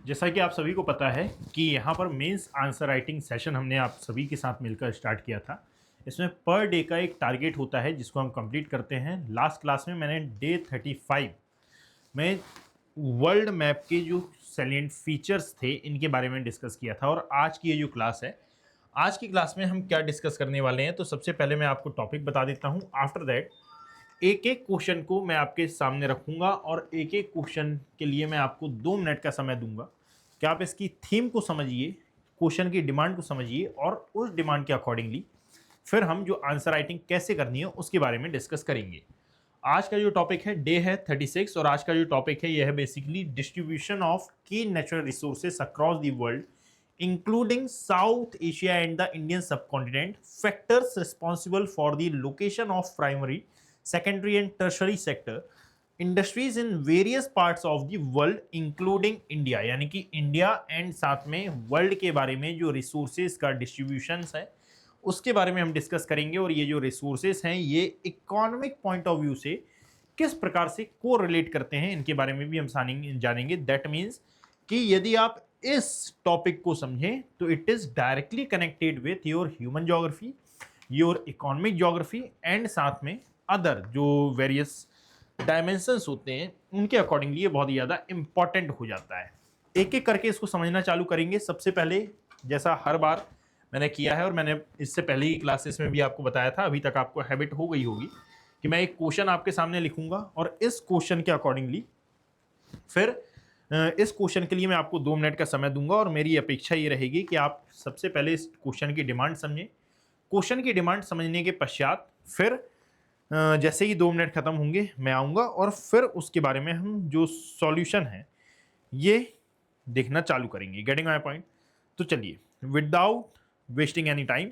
जैसा कि आप सभी को पता है कि यहाँ पर मेंस आंसर राइटिंग सेशन हमने आप सभी के साथ मिलकर स्टार्ट किया था। इसमें पर डे का एक टारगेट होता है जिसको हम कंप्लीट करते हैं। लास्ट क्लास में मैंने डे 35 में वर्ल्ड मैप के जो सैलिएंट फीचर्स थे इनके बारे में डिस्कस किया था, और आज की ये जो क्लास है, आज की क्लास में हम क्या डिस्कस करने वाले हैं। तो सबसे पहले मैं आपको टॉपिक बता देता हूँ। आफ्टर दैट एक एक क्वेश्चन को मैं आपके सामने रखूंगा और एक एक क्वेश्चन के लिए मैं आपको 2 मिनट का समय दूंगा कि आप इसकी थीम को समझिए, क्वेश्चन की डिमांड को समझिए, और उस डिमांड के अकॉर्डिंगली फिर हम जो आंसर राइटिंग कैसे करनी है उसके बारे में डिस्कस करेंगे। आज का जो टॉपिक है डे है 36, और आज का जो टॉपिक है यह है बेसिकली डिस्ट्रीब्यूशन ऑफ की natural resources across the world including south Asia and the Indian subcontinent, factors responsible for the location of primary, secondary and tertiary sector, industries in various parts of the world including India, यानी कि India and साथ में world के बारे में जो resources का distribution है उसके बारे में हम डिस्कस करेंगे। और ये जो रिसोर्सेज हैं ये इकोनॉमिक पॉइंट ऑफ व्यू से किस प्रकार से को रिलेट करते हैं इनके बारे में भी हम जानेंगे। दैट मीन्स कि यदि आप इस टॉपिक को समझें तो it is directly connected with your human geography, your economic geography, and साथ में अदर जो वेरियस डायमेंशंस होते हैं उनके अकॉर्डिंगली ये बहुत ही ज़्यादा इंपॉर्टेंट हो जाता है। एक एक करके इसको समझना चालू करेंगे। सबसे पहले, जैसा हर बार मैंने किया है और मैंने इससे पहले ही क्लासेस में भी आपको बताया था, अभी तक आपको हैबिट हो गई होगी कि मैं एक क्वेश्चन आपके सामने लिखूंगा और इस क्वेश्चन के अकॉर्डिंगली फिर इस क्वेश्चन के लिए मैं आपको 2 मिनट का समय दूंगा, और मेरी अपेक्षा ये रहेगी कि आप सबसे पहले इस क्वेश्चन की डिमांड समझें। क्वेश्चन की डिमांड समझने के पश्चात फिर जैसे ही 2 मिनट खत्म होंगे मैं आऊँगा और फिर उसके बारे में हम जो सॉल्यूशन है ये देखना चालू करेंगे। Getting my point? तो चलिए, without wasting any time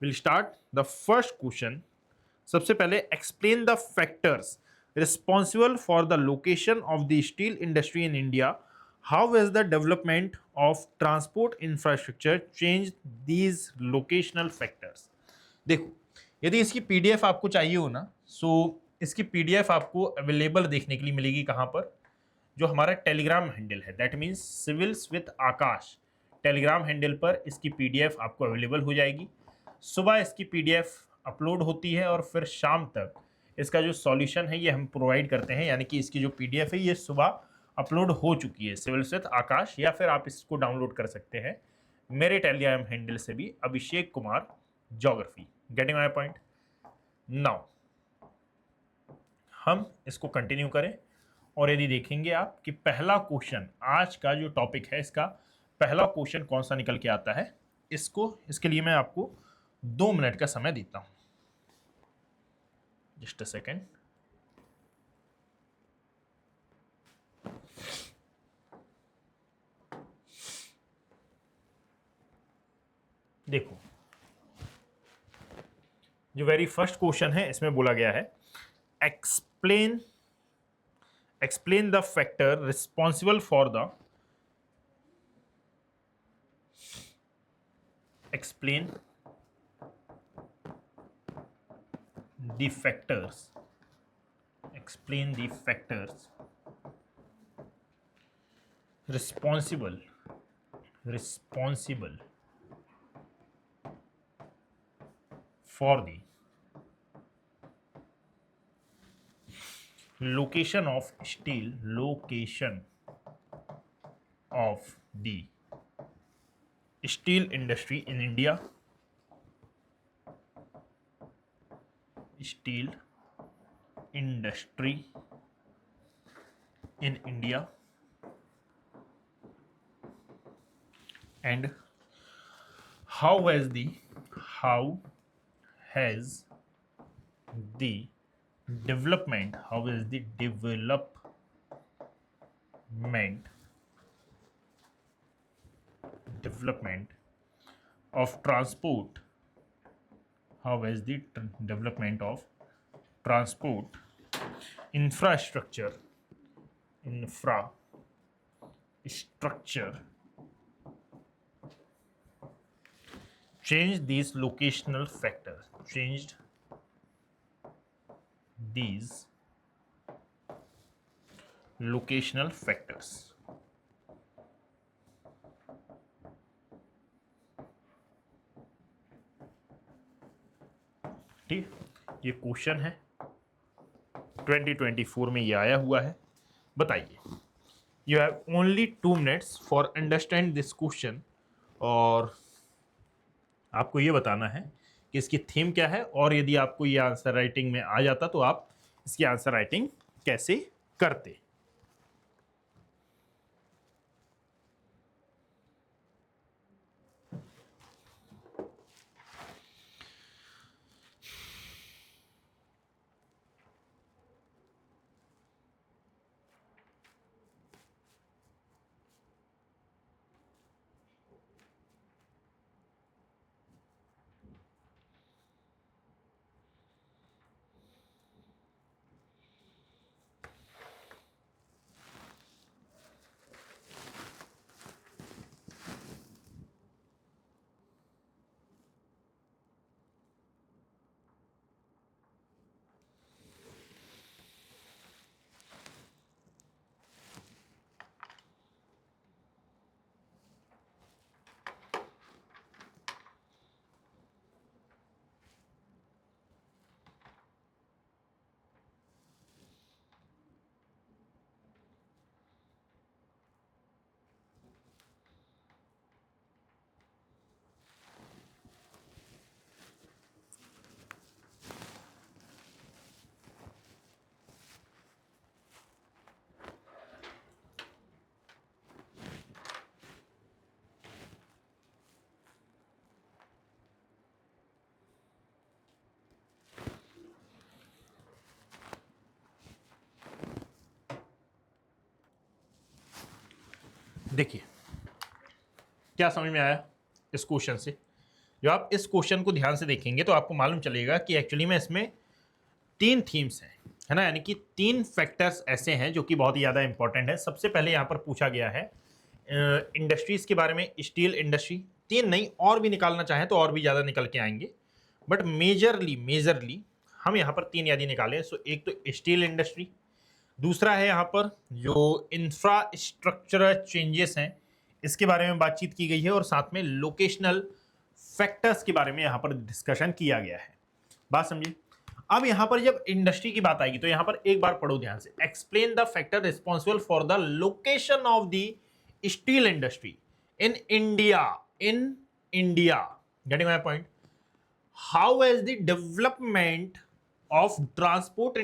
will start the first question. सबसे पहले, explain the factors responsible for the location of the steel industry in India. How is the development of transport infrastructure change these locational factors. देखो, यदि इसकी PDF आपको चाहिए हो ना, सो इसकी पीडीएफ आपको अवेलेबल देखने के लिए मिलेगी कहाँ पर? जो हमारा टेलीग्राम हैंडल है, that means civils with Akash, Telegram handle पर इसकी पीडीएफ आपको अवेलेबल हो जाएगी। सुबह इसकी पीडीएफ अपलोड होती है और फिर शाम तक इसका जो सॉल्यूशन है ये हम प्रोवाइड करते हैं, यानी कि इसकी जो पीडीएफ है ये सुबह अपलोड हो चुकी है सिविल्स विद आकाश, या फिर आप इसको डाउनलोड कर सकते हैं मेरे टेलीग्राम हैंडल से भी, Abhishek Kumar geography. Getting my point? Now हम इसको कंटिन्यू करें, और यदि देखेंगे आप कि पहला क्वेश्चन आज का जो टॉपिक है इसका पहला क्वेश्चन कौन सा निकल के आता है, इसके लिए मैं आपको 2 मिनट का समय देता हूं। Just a second. देखो, जो वेरी फर्स्ट क्वेश्चन है इसमें बोला गया है explain explain the factor responsible for the explain the factors explain the factors responsible for the location of the steel industry in India. Steel industry in India, and how has the development development of transport how has the development of transport infrastructure changed these locational factors. ठीक, ये question है 2024 में ये आया हुआ है। बताइए, you have only 2 minutes for understand this question, और आपको ये बताना है कि इसकी थीम क्या है, और यदि आपको ये आंसर राइटिंग में आ जाता तो आप इसकी आंसर राइटिंग कैसे करते। देखिए, क्या समझ में आया इस क्वेश्चन से? जब आप इस क्वेश्चन को ध्यान से देखेंगे तो आपको मालूम चलेगा कि एक्चुअली में इसमें 3 थीम्स हैं, है ना, यानी कि 3 फैक्टर्स ऐसे हैं जो कि बहुत ही ज़्यादा इंपॉर्टेंट है। सबसे पहले यहाँ पर पूछा गया है इंडस्ट्रीज़ के बारे में, स्टील इंडस्ट्री। 3 नहीं, और भी निकालना चाहें तो और भी ज़्यादा निकल के आएंगे, बट मेजरली हम यहाँ पर 3 यदि निकालें, सो एक तो स्टील इंडस्ट्री, दूसरा है यहाँ पर जो इंफ्रास्ट्रक्चरल चेंजेस हैं इसके बारे में बातचीत की गई है, और साथ में लोकेशनल फैक्टर्स के बारे में यहाँ पर डिस्कशन किया गया है। बात समझिए। अब यहाँ पर जब इंडस्ट्री की बात आएगी तो यहाँ पर एक बार पढ़ो ध्यान से, explain the factor responsible for the location of the steel industry in India, getting my point? How has the development of transport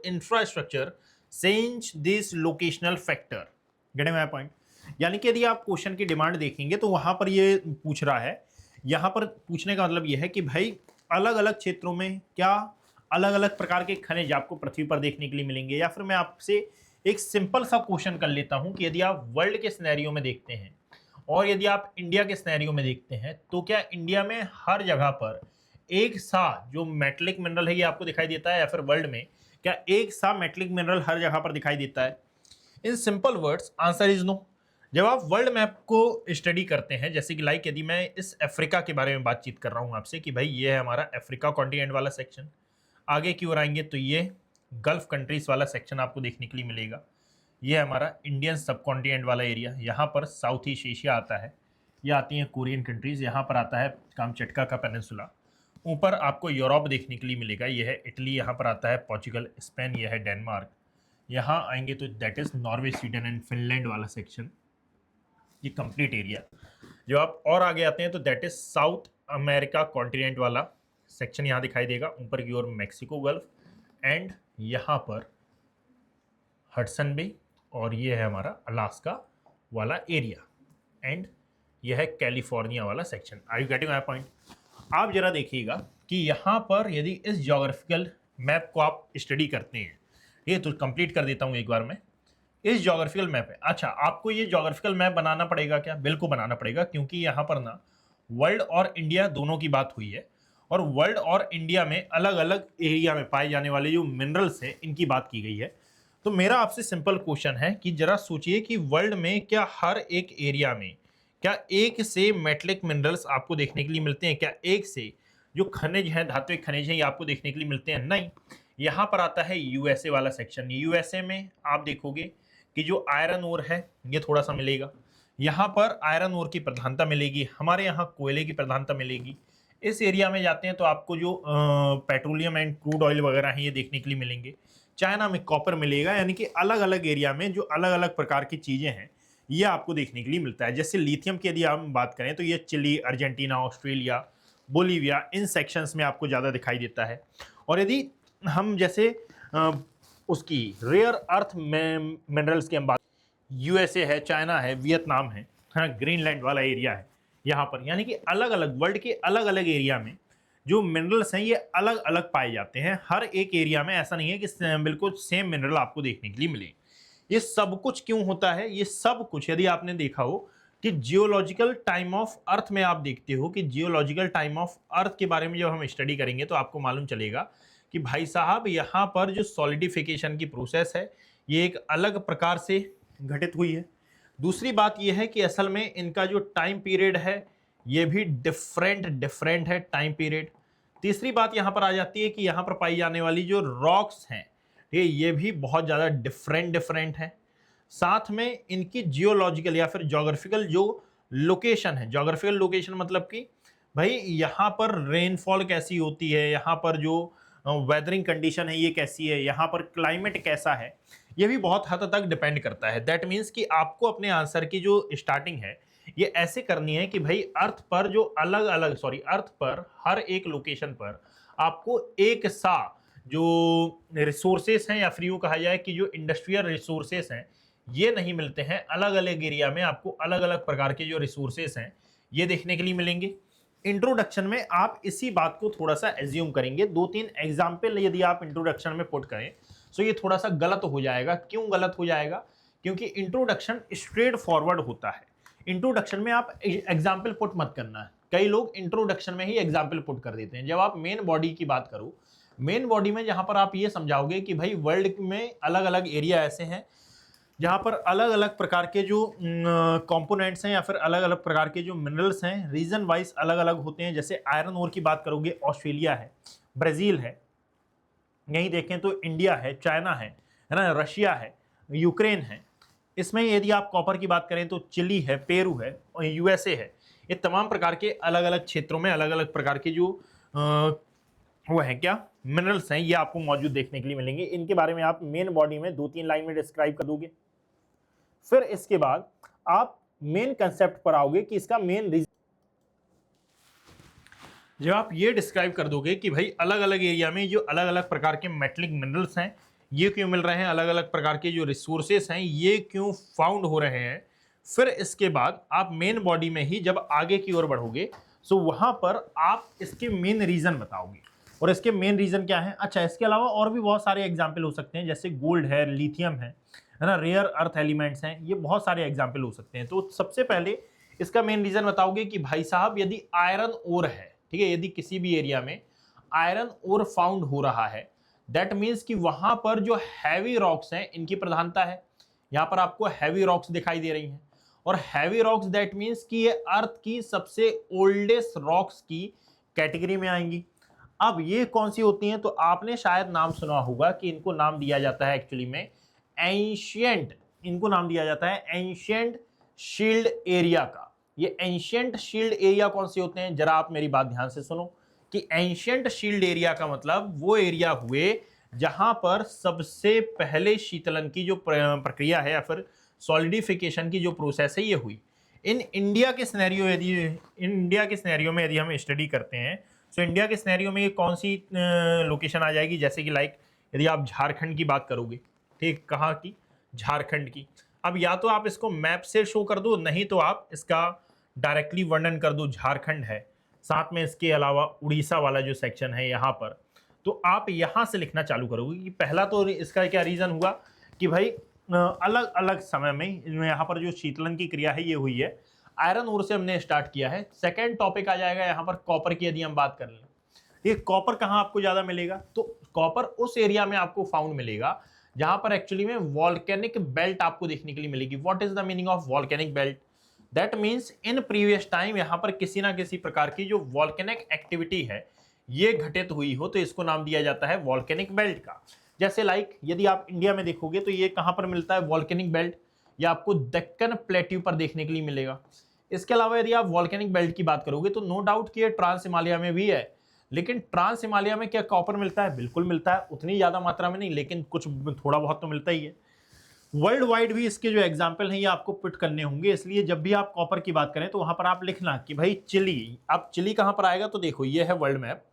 infrastructure change this locational factor? getting my point? यानी कि यदि आप क्वेश्चन की demand देखेंगे तो वहां पर ये पूछ रहा है, यहां पर पूछने का मतलब ये है कि भाई अलग अलग क्षेत्रों में क्या अलग अलग प्रकार के खनिज आपको पृथ्वी पर देखने के लिए मिलेंगे। या फिर मैं आपसे एक सिंपल सा क्वेश्चन कर लेता हूं कि यदि आप वर्ल्ड के सिनेरियो में देखते हैं और यदि आप इंडिया के सिनेरियो में देखते हैं, तो क्या इंडिया में हर जगह पर एक सा जो मेटलिक मिनरल है ये आपको दिखाई देता है, या फिर वर्ल्ड में क्या एक सा मेटलिक मिनरल हर जगह पर दिखाई देता है? In simple words answer is no. जब आप वर्ल्ड मैप को स्टडी करते हैं, जैसे कि लाइक यदि मैं इस अफ्रीका के बारे में बातचीत कर रहा हूं आपसे कि भाई ये है हमारा अफ्रीका कॉन्टिनेंट वाला सेक्शन, आगे की ओर आएंगे तो ये गल्फ कंट्रीज वाला सेक्शन आपको देखने के लिए मिलेगा, ये हमारा इंडियन सब कॉन्टिनेंट वाला एरिया, यहाँ पर साउथ ईस्ट एशिया आता है, ये आती हैं कोरियन कंट्रीज, यहाँ पर आता है कामचटका का पेनिनसुला, ऊपर आपको यूरोप देखने के लिए मिलेगा, ये है इटली, यहाँ पर आता है पोर्चुगल, स्पेन, ये है डेनमार्क, यहाँ आएंगे तो that is Norway, Sweden and Finland वाला सेक्शन, ये कंप्लीट एरिया। जो आप और आगे आते हैं तो that is south America continent वाला सेक्शन यहाँ दिखाई देगा, ऊपर की ओर मैक्सिको गल्फ, एंड यहाँ पर हडसन बे, और ये है हमारा अलास्का वाला एरिया, एंड यह है कैलिफोर्निया वाला section. Are you getting my point? आप जरा देखिएगा कि यहाँ पर यदि इस ज्योग्राफिकल मैप को आप स्टडी करते हैं, ये तो कंप्लीट कर देता हूँ एक बार में, इस ज्योग्राफिकल मैप है। अच्छा, आपको ये ज्योग्राफिकल मैप बनाना पड़ेगा क्या? बिल्कुल बनाना पड़ेगा, क्योंकि यहाँ पर ना वर्ल्ड और इंडिया दोनों की बात हुई है, और वर्ल्ड और इंडिया में अलग अलग एरिया में पाए जाने वाले जो मिनरल्स हैं इनकी बात की गई है। तो मेरा आपसे सिंपल क्वेश्चन है कि जरा सोचिए कि वर्ल्ड में क्या हर एक एरिया में क्या एक से मेटलिक मिनरल्स आपको देखने के लिए मिलते हैं? क्या एक से जो खनिज हैं, धात्विक खनिज हैं, ये आपको देखने के लिए मिलते हैं? नहीं। यहाँ पर आता है यूएसए वाला सेक्शन, यूएसए में आप देखोगे कि जो आयरन ओर है ये थोड़ा सा मिलेगा, यहाँ पर आयरन ओर की प्रधानता मिलेगी, हमारे यहाँ कोयले की प्रधानता मिलेगी, इस एरिया में जाते हैं तो आपको जो पेट्रोलियम एंड क्रूड ऑयल वगैरह हैं ये देखने के लिए मिलेंगे। चाइना में कॉपर मिलेगा, यानी कि अलग अलग एरिया में जो अलग अलग प्रकार की चीज़ें हैं ये आपको देखने के लिए मिलता है। जैसे लिथियम की यदि हम बात करें तो ये चिली, अर्जेंटीना, ऑस्ट्रेलिया, बोलीविया, इन सेक्शंस में आपको ज़्यादा दिखाई देता है। और यदि हम जैसे उसकी रेयर अर्थ मिनरल्स की हम बात, यूएसए है, चाइना है, वियतनाम है ना, ग्रीनलैंड वाला एरिया है यहाँ पर, यानी कि अलग अलग वर्ल्ड के अलग अलग एरिया में जो मिनरल्स हैं ये अलग अलग पाए जाते हैं। हर एक एरिया में ऐसा नहीं है कि बिल्कुल सेम मिनरल आपको देखने के लिए मिले। ये सब कुछ क्यों होता है? ये सब कुछ यदि आपने देखा हो कि जियोलॉजिकल टाइम ऑफ अर्थ में आप देखते हो कि जियोलॉजिकल टाइम ऑफ अर्थ के बारे में जब हम स्टडी करेंगे तो आपको मालूम चलेगा कि भाई साहब यहाँ पर जो सॉलिडिफिकेशन की प्रोसेस है ये एक अलग प्रकार से घटित हुई है। दूसरी बात यह है कि असल में इनका जो टाइम पीरियड है ये भी डिफरेंट है टाइम पीरियड। तीसरी बात यहाँ पर आ जाती है कि यहाँ पर पाई जाने वाली जो रॉक्स हैं ये भी बहुत ज़्यादा डिफरेंट है। साथ में इनकी जियोलॉजिकल या फिर जोग्राफिकल जो लोकेशन है, जोग्राफिकल लोकेशन मतलब कि भाई यहाँ पर रेनफॉल कैसी होती है, यहाँ पर जो वेदरिंग कंडीशन है ये कैसी है, यहाँ पर क्लाइमेट कैसा है, ये भी बहुत हद तक डिपेंड करता है। दैट मीन्स कि आपको अपने आंसर की जो स्टार्टिंग है ये ऐसे करनी है कि भाई अर्थ पर जो अर्थ पर हर एक लोकेशन पर आपको एक सा जो रिसोर्सेस हैं या फिर यूँ कहा जाए कि जो इंडस्ट्रियल रिसोर्सेस हैं ये नहीं मिलते हैं। अलग अलग एरिया में आपको अलग अलग प्रकार के जो रिसोर्सेस हैं ये देखने के लिए मिलेंगे। इंट्रोडक्शन में आप इसी बात को थोड़ा सा एज्यूम करेंगे। 2-3 एग्जाम्पल यदि आप इंट्रोडक्शन में पुट करें तो ये थोड़ा सा गलत हो जाएगा। क्यों गलत हो जाएगा? क्योंकि इंट्रोडक्शन स्ट्रेट फॉरवर्ड होता है। इंट्रोडक्शन में आप एग्जाम्पल पुट मत करना है। कई लोग इंट्रोडक्शन में ही एग्जाम्पल पुट कर देते हैं। जब आप मेन बॉडी की बात करो, मेन बॉडी में जहां पर आप ये समझाओगे कि भाई वर्ल्ड में अलग अलग एरिया ऐसे हैं जहां पर अलग अलग प्रकार के जो कंपोनेंट्स हैं या फिर अलग अलग प्रकार के जो मिनरल्स हैं रीजन वाइज अलग अलग होते हैं। जैसे आयरन ओर की बात करोगे, ऑस्ट्रेलिया है, ब्राज़ील है, यहीं देखें तो इंडिया है, चाइना है ना, रशिया है, यूक्रेन है। इसमें यदि आप कॉपर की बात करें तो चिली है, पेरू है और यूएसए है। ये तमाम प्रकार के अलग अलग क्षेत्रों में अलग अलग प्रकार के जो वो है क्या मिनरल्स हैं ये आपको मौजूद देखने के लिए मिलेंगे। इनके बारे में आप मेन बॉडी में 2-3 लाइन में डिस्क्राइब कर दोगे। फिर इसके बाद आप मेन कंसेप्ट पर आओगे कि इसका मेन रीजन, जब आप ये डिस्क्राइब कर दोगे कि भाई अलग अलग एरिया में जो अलग अलग प्रकार के मेटलिक मिनरल्स हैं ये क्यों मिल रहे हैं, अलग अलग प्रकार के जो रिसोर्सेस हैं ये क्यों फाउंड हो रहे हैं, फिर इसके बाद आप मेन बॉडी में ही जब आगे की ओर बढ़ोगे तो वहां पर आप इसके मेन रीजन बताओगे। और इसके मेन रीजन क्या है? अच्छा, इसके अलावा और भी बहुत सारे एग्जाम्पल हो सकते हैं, जैसे गोल्ड है, लिथियम है ना, रेयर अर्थ एलिमेंट्स हैं, ये बहुत सारे एग्जाम्पल हो सकते हैं। तो सबसे पहले इसका मेन रीजन बताओगे कि भाई साहब यदि आयरन ओर है, ठीक है, यदि किसी भी एरिया में आयरन ओर फाउंड हो रहा है दैट मीन्स कि वहां पर जो हैवी रॉक्स हैं इनकी प्रधानता है। यहां पर आपको हैवी रॉक्स दिखाई दे रही हैं और हैवी रॉक्स दैट मीन्स कि ये अर्थ की सबसे ओल्डेस्ट रॉक्स की कैटेगरी में आएंगी। अब ये कौन सी होती हैं? तो आपने शायद नाम सुना होगा कि इनको नाम दिया जाता है एक्चुअली में एंशिएंट, इनको नाम दिया जाता है एंशिएंट शील्ड एरिया का। ये एंशिएंट शील्ड एरिया कौन से होते हैं? जरा आप मेरी बात ध्यान से सुनो कि एंशिएंट शील्ड एरिया का मतलब वो एरिया हुए जहां पर सबसे पहले शीतलन की जो प्रक्रिया है या फिर सॉलिडिफिकेशन की जो प्रोसेस है ये हुई। इन इंडिया के सिनेरियो में यदि हम स्टडी करते हैं तो इंडिया के सिनेरियो में ये कौन सी लोकेशन आ जाएगी? जैसे कि लाइक यदि आप झारखंड की बात करोगे, ठीक, कहाँ की? झारखंड की। अब या तो आप इसको मैप से शो कर दो, नहीं तो आप इसका डायरेक्टली वर्णन कर दो। झारखंड है, साथ में इसके अलावा उड़ीसा वाला जो सेक्शन है यहाँ पर, तो आप यहाँ से लिखना चालू करोगे कि पहला तो इसका क्या रीज़न हुआ कि भाई अलग अलग समय में यहाँ पर जो शीतलन की क्रिया है ये हुई है। आयरन ओर से हमने स्टार्ट किया है। सेकेंड टॉपिक आ जाएगा यहाँ पर कॉपर की। यदि हम बात कर लें, ये कॉपर कहाँ आपको ज़्यादा मिलेगा? तो कॉपर उस एरिया में आपको फाउंड मिलेगा जहाँ पर एक्चुअली में वॉल्केनिक बेल्ट आपको देखने के लिए मिलेगी। What is the meaning of volcanic belt? That means in previous time यहाँ पर किसी ना किसी प्रकार की जो वॉल्केनिक एक्टिविटी है ये घटित हुई हो तो इसको नाम दिया जाता है वॉल्केनिक बेल्ट का। जैसे लाइक यदि आप इंडिया में देखोगे तो ये कहाँ पर मिलता है वॉल्केनिक बेल्ट? ये आपको दक्कन प्लेट्यू पर देखने के लिए मिलेगा। इसके अलावा यदि आप वॉल्केनिक बेल्ट की बात करोगे तो नो डाउट कि ये ट्रांस हिमालय में भी है, लेकिन ट्रांस हिमालय में क्या कॉपर मिलता है? बिल्कुल मिलता है, उतनी ज्यादा मात्रा में नहीं, लेकिन कुछ थोड़ा बहुत तो मिलता ही है। वर्ल्ड वाइड भी इसके जो एग्जाम्पल हैं ये आपको पुट करने होंगे, इसलिए जब भी आप कॉपर की बात करें तो वहां पर आप लिखना कि भाई चिली। अब चिली कहां पर आएगा? तो देखो ये है वर्ल्ड मैप,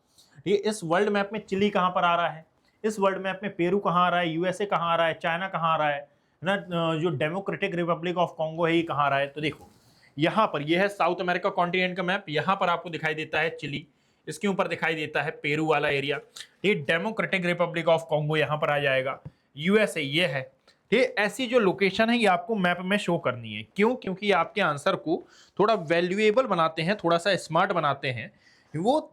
ये इस वर्ल्ड मैप में चिली कहां पर आ रहा है, इस वर्ल्ड मैप में पेरू कहां आ रहा है, यूएसए कहां आ रहा है, चाइना कहां आ रहा है ना, जो डेमोक्रेटिक रिपब्लिक ऑफ कॉन्गो है ये कहां आ रहा है। तो देखो यहां पर ये है साउथ अमेरिका कॉन्टिनेंट का मैप, यहां पर आपको दिखाई देता है चिली, इसके ऊपर दिखाई देता है पेरू वाला एरिया, ये डेमोक्रेटिक रिपब्लिक ऑफ कॉन्गो यहां पर आ जाएगा, यूएसए ये है। ये ऐसी जो लोकेशन है ये आपको मैप में शो करनी है। क्यों? क्योंकि ये आपके आंसर को थोड़ा वैल्यूएबल बनाते हैं, थोड़ा सा स्मार्ट बनाते हैं। वो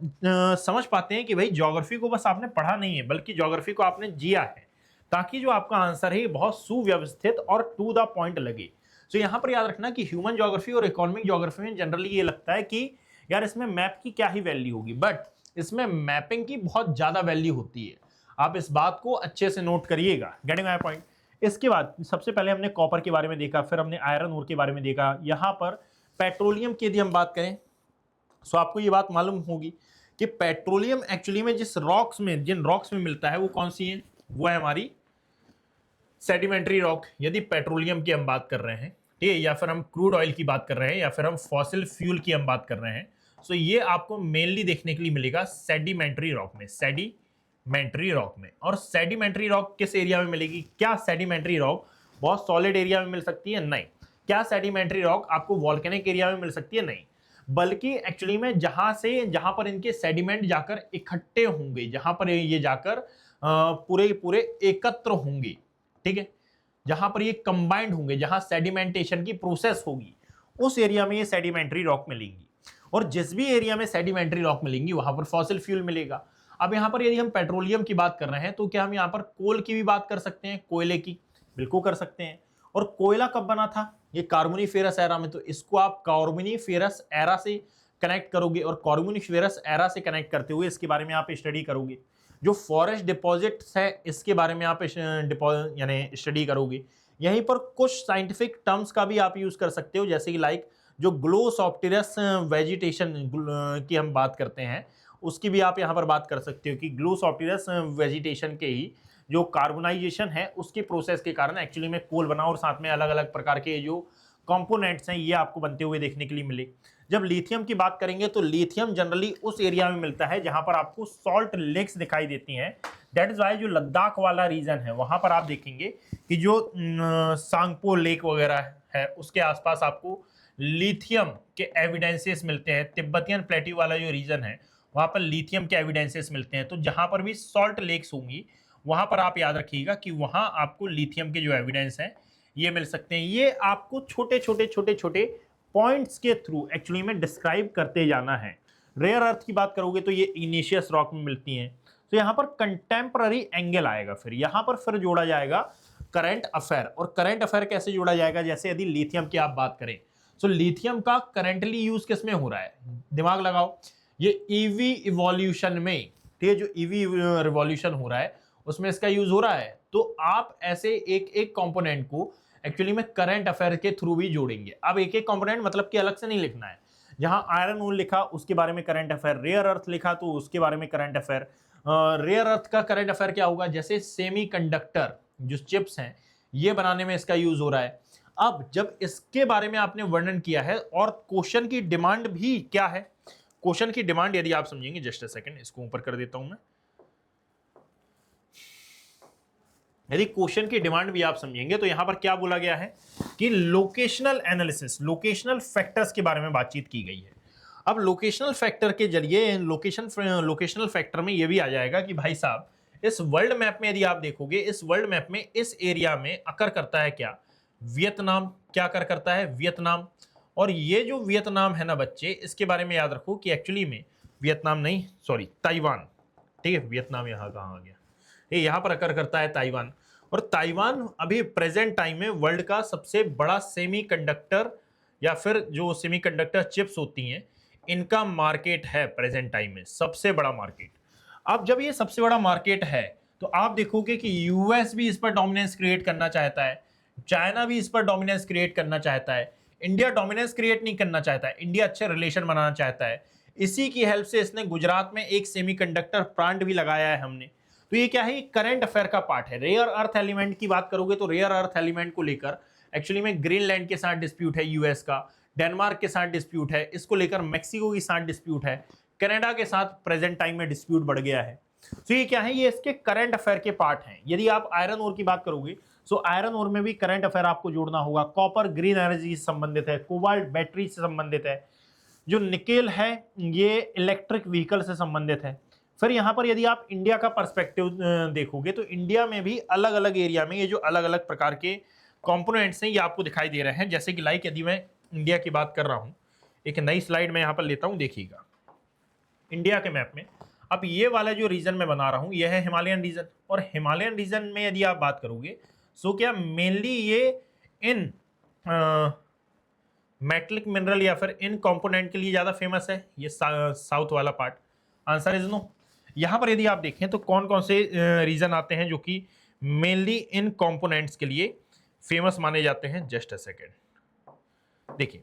समझ पाते हैं कि भाई ज्योग्राफी को बस आपने पढ़ा नहीं है, बल्कि ज्योग्राफी को आपने जिया है, ताकि जो आपका आंसर है ये बहुत सुव्यवस्थित और टू द पॉइंट लगे। तो यहां पर याद रखना कि ह्यूमन ज्योग्राफी और इकोनॉमिक ज्योग्राफी में जनरली ये लगता है कि यार इसमें मैप की क्या ही वैल्यू होगी, बट इसमें मैपिंग की बहुत ज्यादा वैल्यू होती है। आप इस बात को अच्छे से नोट करिएगा। Getting my point? इसके बाद सबसे पहले हमने कॉपर के बारे में देखा, फिर हमने आयरन ओर के बारे में देखा। यहां पर पेट्रोलियम की यदि हम बात करें तो आपको ये बात मालूम होगी कि पेट्रोलियम एक्चुअली में जिन रॉक्स में मिलता है वो कौन सी है? वो है हमारी सेडिमेंट्री रॉक। यदि पेट्रोलियम की हम बात कर रहे हैं, ठीक है, या फिर हम क्रूड ऑयल की बात कर रहे हैं, या फिर हम फॉसिल फ्यूल की हम बात कर रहे हैं, तो ये आपको मेनली देखने के लिए मिलेगा सेडिमेंट्री रॉक में, सेडिमेंट्री रॉक में। और सेडिमेंट्री रॉक किस एरिया में मिलेगी? क्या सेडिमेंट्री रॉक बहुत सॉलिड एरिया में मिल सकती है? नहीं। क्या सेडिमेंट्री रॉक आपको वॉल्केनिक एरिया में मिल सकती है? नहीं। बल्कि एक्चुअली में जहां पर इनके सेडिमेंट जाकर इकट्ठे होंगे, जहां पर ये जाकर पूरे पूरे एकत्र होंगे, ठीक है, जहां पर ये कंबाइंड होंगे, जहां सेडिमेंटेशन की प्रोसेस होगी, उस एरिया में ये सेडिमेंट्री रॉक मिलेंगी। और जिस भी एरिया में सेडिमेंट्री रॉक मिलेंगी वहां पर फॉसिल फ्यूल मिलेगा। अब यहां पर यदि हम पेट्रोलियम की बात कर रहे हैं तो क्या हम यहां पर कोल की भी बात कर सकते हैं? कोयले की बिल्कुल कर सकते हैं। और कोयला कब बना था? ये कार्बोनिफेरस एरा में। तो इसको आप कार्बोनिफेरस एरा से कनेक्ट करोगे, और कार्बोनिफेरस एरा से कनेक्ट करते हुए इसके बारे में आप स्टडी करोगे। जो फॉरेस्ट डिपॉजिट्स है इसके बारे में आप यानी स्टडी करोगे। यहीं पर कुछ साइंटिफिक टर्म्स का भी आप यूज कर सकते हो, जैसे कि लाइक जो ग्लोसॉप्टेरस वेजिटेशन की हम बात करते हैं, उसकी भी आप यहाँ पर बात कर सकते हो कि ग्लोसॉप्टेरस वेजिटेशन के ही जो कार्बोनाइजेशन है उसकी प्रोसेस के कारण एक्चुअली में कोल बना, और साथ में अलग अलग प्रकार के जो कंपोनेंट्स हैं ये आपको बनते हुए देखने के लिए मिले। जब लिथियम की बात करेंगे तो लिथियम जनरली उस एरिया में मिलता है जहां पर आपको सॉल्ट लेक्स दिखाई देती हैं। दैट इज वाई जो लद्दाख वाला रीजन है वहां पर आप देखेंगे कि जो सांगपो लेक वगैरह है उसके आसपास आपको लिथियम के एविडेंसेस मिलते हैं। तिब्बतियन प्लेट्यू वाला जो रीजन है वहां पर लिथियम के एविडेंसेस मिलते हैं। तो जहां पर भी सॉल्ट लेक्स होंगी वहां पर आप याद रखिएगा कि वहां आपको लिथियम के जो एविडेंस हैं ये मिल सकते हैं। ये आपको छोटे छोटे पॉइंट्स के थ्रू एक्चुअली में डिस्क्राइब करते जाना है। रेयर अर्थ की बात करोगे तो ये इग्निशियस रॉक में मिलती हैं। तो यहाँ पर कंटेम्पररी एंगल आएगा, फिर यहाँ पर फिर जोड़ा जाएगा करंट अफेयर। और करंट अफेयर कैसे जोड़ा जाएगा? जैसे यदि लिथियम की आप बात करें तो लिथियम का करंटली यूज किस में हो रहा है? दिमाग लगाओ, ये ईवी इवोल्यूशन में, ठीक है, जो ईवी रिवॉल्यूशन हो रहा है उसमें इसका यूज हो रहा है। तो आप ऐसे एक एक कंपोनेंट को एक्चुअली में करंट अफेयर के थ्रू भी जोड़ेंगे। अब एक एक कंपोनेंट मतलब कि अलग से नहीं लिखना है। जहां आयरन ओर लिखा उसके बारे में करंट अफेयर, रेयर अर्थ लिखा तो उसके बारे में करंट अफेयर। रेयर अर्थ का करंट अफेयर क्या होगा? जैसे सेमीकंडक्टर जो चिप्स हैं ये बनाने में इसका यूज हो रहा है। अब जब इसके बारे में आपने वर्णन किया है और क्वेश्चन की डिमांड भी क्या है, क्वेश्चन की डिमांड यदि आप समझेंगे, जस्ट अ सेकंड इसको ऊपर कर देता हूं मैं, यदि क्वेश्चन की डिमांड भी आप समझेंगे तो यहां पर क्या बोला गया है कि लोकेशनल एनालिसिस, लोकेशनल फैक्टर्स के बारे में बातचीत की गई है। अब लोकेशनल फैक्टर के जरिए लोकेशनल फैक्टर में यह भी आ जाएगा कि भाई साहब इस वर्ल्ड मैप में यदि आप देखोगे, इस वर्ल्ड मैप में इस एरिया में अकर करता है क्या? वियतनाम। क्या अकर करता है? वियतनाम। और ये जो वियतनाम है ना बच्चे, इसके बारे में याद रखो कि एक्चुअली में वियतनाम नहीं, सॉरी ताइवान, ठीक है, वियतनाम यहां कहां आ गया, ये यहां पर अकर करता है ताइवान। और ताइवान अभी प्रेजेंट टाइम में वर्ल्ड का सबसे बड़ा सेमीकंडक्टर या फिर जो सेमीकंडक्टर चिप्स होती हैं इनका मार्केट है प्रेजेंट टाइम में, सबसे बड़ा मार्केट। अब जब ये सबसे बड़ा मार्केट है तो आप देखोगे कि यूएस भी इस पर डोमिनेंस क्रिएट करना चाहता है, चाइना भी इस पर डोमिनेंस क्रिएट करना चाहता है, इंडिया डोमिनेंस क्रिएट नहीं करना चाहता है, इंडिया अच्छे रिलेशन बनाना चाहता है। इसी की हेल्प से इसने गुजरात में एक सेमीकंडक्टर प्लांट भी लगाया है हमने। तो ये क्या है, करंट अफेयर का पार्ट है। रेयर अर्थ एलिमेंट की बात करोगे तो रेयर अर्थ एलिमेंट को लेकर एक्चुअली में ग्रीनलैंड के साथ डिस्प्यूट है यूएस का, डेनमार्क के साथ डिस्प्यूट है, इसको लेकर मैक्सिको के साथ डिस्प्यूट है, कनाडा के साथ प्रेजेंट टाइम में डिस्प्यूट बढ़ गया है। तो ये क्या है, ये इसके करंट अफेयर के पार्ट हैं। यदि आप आयरन ओर की बात करोगे तो आयरन ओर में भी करंट अफेयर आपको जोड़ना होगा। कॉपर ग्रीन एनर्जी से संबंधित है, कोबाल्ट बैटरी से संबंधित है, जो निकेल है ये इलेक्ट्रिक व्हीकल से संबंधित है। फिर यहां पर यदि आप इंडिया का पर्सपेक्टिव देखोगे तो इंडिया में भी अलग अलग एरिया में ये जो अलग अलग प्रकार के कंपोनेंट्स हैं ये आपको दिखाई दे रहे हैं। जैसे कि लाइक यदि मैं इंडिया की बात कर रहा हूं, एक नई स्लाइड में यहां पर लेता हूं, देखिएगा इंडिया के मैप में। अब ये वाला जो रीजन मैं बना रहा हूं ये है हिमालयन रीजन, और हिमालयन रीजन में यदि आप बात करोगे सो क्या मेनली ये इन मेटलिक मिनरल या फिर इन कंपोनेंट के लिए ज्यादा फेमस है, ये साउथ वाला पार्ट। Answer is no. यहां पर यदि आप देखें तो कौन कौन से रीजन आते हैं जो कि मेनली इन कंपोनेंट्स के लिए फेमस माने जाते हैं। जस्ट अ सेकेंड, देखिए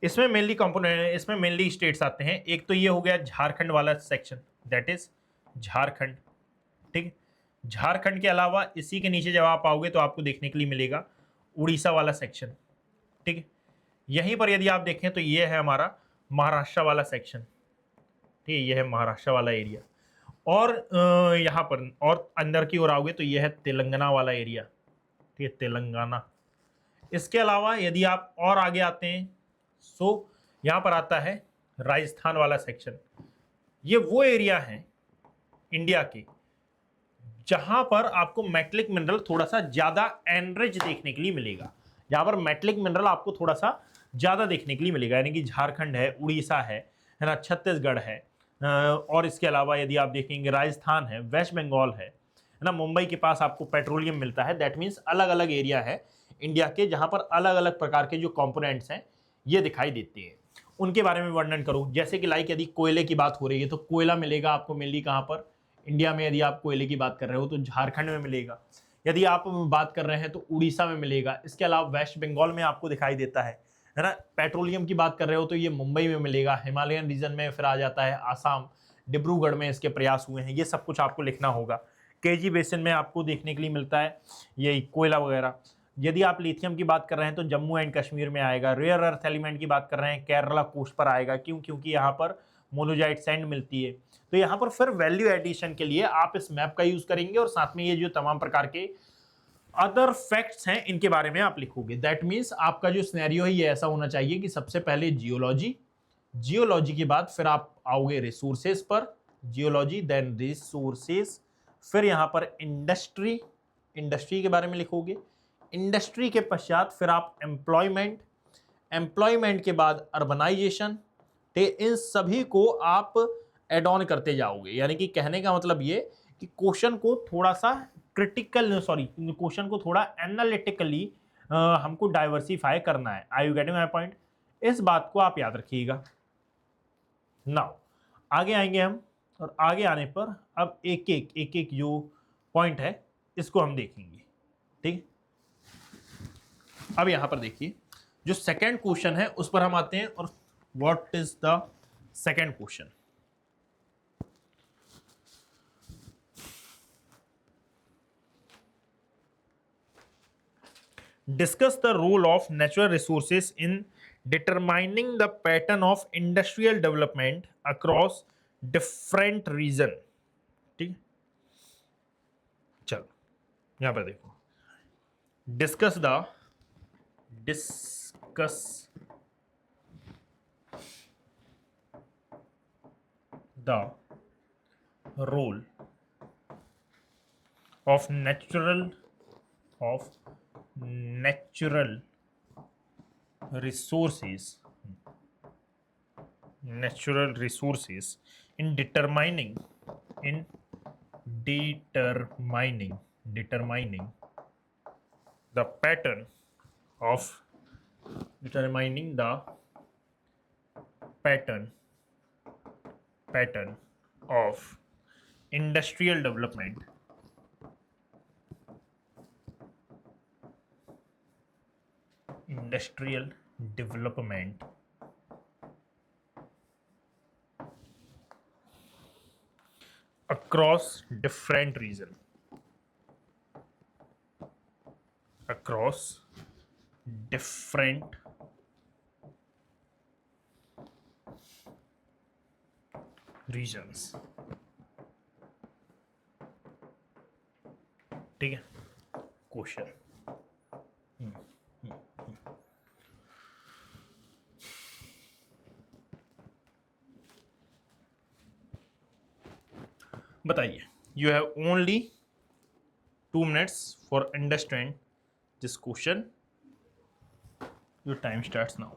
इसमें मेनली कंपोनेंट, इसमें मेनली स्टेट्स आते हैं। एक तो ये हो गया झारखंड वाला सेक्शन, दैट इज झारखंड, ठीक है। झारखंड के अलावा इसी के नीचे जब आप आओगे तो आपको देखने के लिए मिलेगा उड़ीसा वाला सेक्शन, ठीक है। यहीं पर यदि आप देखें तो ये है हमारा महाराष्ट्र वाला सेक्शन, ठीक है, ये है महाराष्ट्र वाला एरिया। और यहाँ पर और अंदर की ओर आओगे तो ये है तेलंगाना वाला एरिया, ठीक है, तेलंगाना। इसके अलावा यदि आप और आगे आते हैं सो यहाँ पर आता है राजस्थान वाला सेक्शन। ये वो एरिया है इंडिया के जहां पर आपको मेटलिक मिनरल थोड़ा सा ज्यादा एनरिच देखने के लिए मिलेगा, जहां पर मेटलिक मिनरल आपको थोड़ा सा ज्यादा देखने के लिए मिलेगा, यानी कि झारखंड है, उड़ीसा है ना, छत्तीसगढ़ है, और इसके अलावा यदि आप देखेंगे राजस्थान है, वेस्ट बंगाल है ना, मुंबई के पास आपको पेट्रोलियम मिलता है। दैट मीन्स अलग अलग एरिया है इंडिया के जहां पर अलग अलग प्रकार के जो कंपोनेंट्स हैं ये दिखाई देते हैं। उनके बारे में वर्णन करूं, जैसे कि लाइक यदि कोयले की बात हो रही है तो कोयला मिलेगा आपको मेनली कहां पर, इंडिया में। यदि आप कोयले की बात कर रहे हो तो झारखंड में मिलेगा। यदि आप बात कर रहे हैं तो उड़ीसा में मिलेगा। इसके अलावा वेस्ट बंगाल में आपको दिखाई देता है ना। पेट्रोलियम की बात कर रहे हो तो ये मुंबई में मिलेगा। हिमालयन रीजन में फिर आ जाता है आसाम, डिब्रूगढ़ में इसके प्रयास हुए हैं। ये सब कुछ आपको लिखना होगा। केजी बेसिन में आपको देखने के लिए मिलता है ये कोयला वगैरह। यदि आप लिथियम की बात कर रहे हैं तो जम्मू एंड कश्मीर में आएगा। रेयर अर्थ एलिमेंट की बात कर रहे हैं केरला कोस्ट पर आएगा, क्यों, क्योंकि यहाँ पर मोनोजाइट सैंड मिलती है। तो यहाँ पर फिर वैल्यू एडिशन के लिए आप इस मैप का यूज करेंगे और साथ में ये जो तमाम प्रकार के अदर फैक्ट्स हैं इनके बारे में आप लिखोगे। दैट मीन्स आपका जो सिनेरियो है ये ऐसा होना चाहिए कि सबसे पहले जियोलॉजी, जियोलॉजी के बाद फिर आप आओगे रिसोर्सेज पर, जियोलॉजी देन रिसोर्सेज, फिर यहां पर इंडस्ट्री, इंडस्ट्री के बारे में लिखोगे। इंडस्ट्री के पश्चात फिर आप एम्प्लॉयमेंट, एम्प्लॉयमेंट के बाद अर्बनाइजेशन। इन सभी को आप एड ऑन करते जाओगे। यानी कि कहने का मतलब ये कि क्वेश्चन को थोड़ा सा क्रिटिकल, सॉरी, क्वेश्चन को थोड़ा एनालिटिकली हमको डाइवर्सिफाई करना है। I you getting my point? इस बात को आप याद रखिएगा। नाउ आगे आएंगे हम, और आगे आने पर अब एक एक जो पॉइंट है इसको हम देखेंगे, ठीक। अब यहां पर देखिए जो सेकंड क्वेश्चन है उस पर हम आते हैं। और what is the second question? Discuss the role of natural resources in determining the pattern of industrial development across different region। ठीक, चलो यहां पर देखो, discuss the role of natural resources in determining the pattern of industrial development development across different region, across different regions. ठीक है, question बताइए. You have only 2 minutes for understand this question. Your time starts now.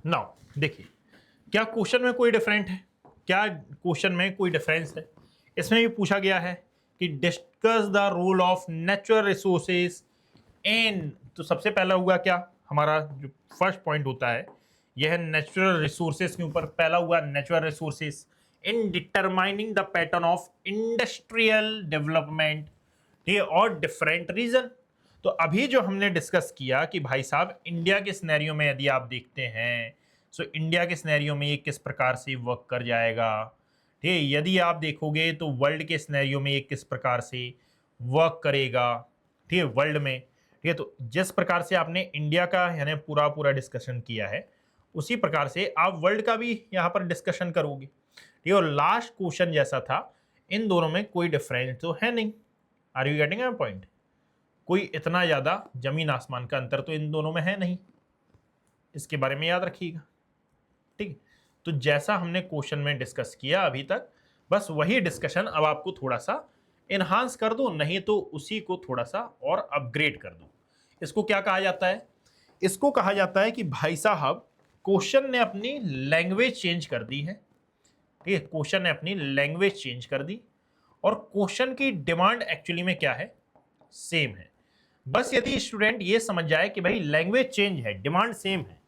Now देखिए, क्या question में कोई different है? क्या question में कोई डिफरेंस है? इसमें भी पूछा गया है कि discuss the role of natural resources in, तो सबसे पहला हुआ क्या, हमारा जो फर्स्ट पॉइंट होता है यह है नेचुरल रिसोर्सेज के ऊपर. पहला हुआ natural resources in determining the pattern of industrial development, ठीक है, और डिफरेंट रीजन. तो अभी जो हमने डिस्कस किया कि भाई साहब इंडिया के सिनेरियो में यदि आप देखते हैं, सो इंडिया के सिनेरियो में ये किस प्रकार से वर्क कर जाएगा, ठीक है. यदि आप देखोगे तो वर्ल्ड के सिनेरियो में ये किस प्रकार से वर्क करेगा, ठीक है, वर्ल्ड में, ठीक है. तो जिस प्रकार से आपने इंडिया का यानी पूरा पूरा डिस्कशन किया है, उसी प्रकार से आप वर्ल्ड का भी यहाँ पर डिस्कशन करोगे, ठीक है. और लास्ट क्वेश्चन जैसा था, इन दोनों में कोई डिफरेंस तो है नहीं. Are you getting my point? कोई इतना ज़्यादा जमीन आसमान का अंतर तो इन दोनों में है नहीं, इसके बारे में याद रखिएगा, ठीक. तो जैसा हमने क्वेश्चन में डिस्कस किया अभी तक, बस वही डिस्कशन अब आपको थोड़ा सा इनहांस कर दो, नहीं तो उसी को थोड़ा सा और अपग्रेड कर दो. इसको क्या कहा जाता है? इसको कहा जाता है कि भाई साहब क्वेश्चन ने अपनी लैंग्वेज चेंज कर दी है, ठीक है. क्वेश्चन ने अपनी लैंग्वेज चेंज कर दी और क्वेश्चन की डिमांड एक्चुअली में क्या है, सेम है. बस यदि स्टूडेंट ये समझ जाए कि भाई लैंग्वेज चेंज है, डिमांड सेम है,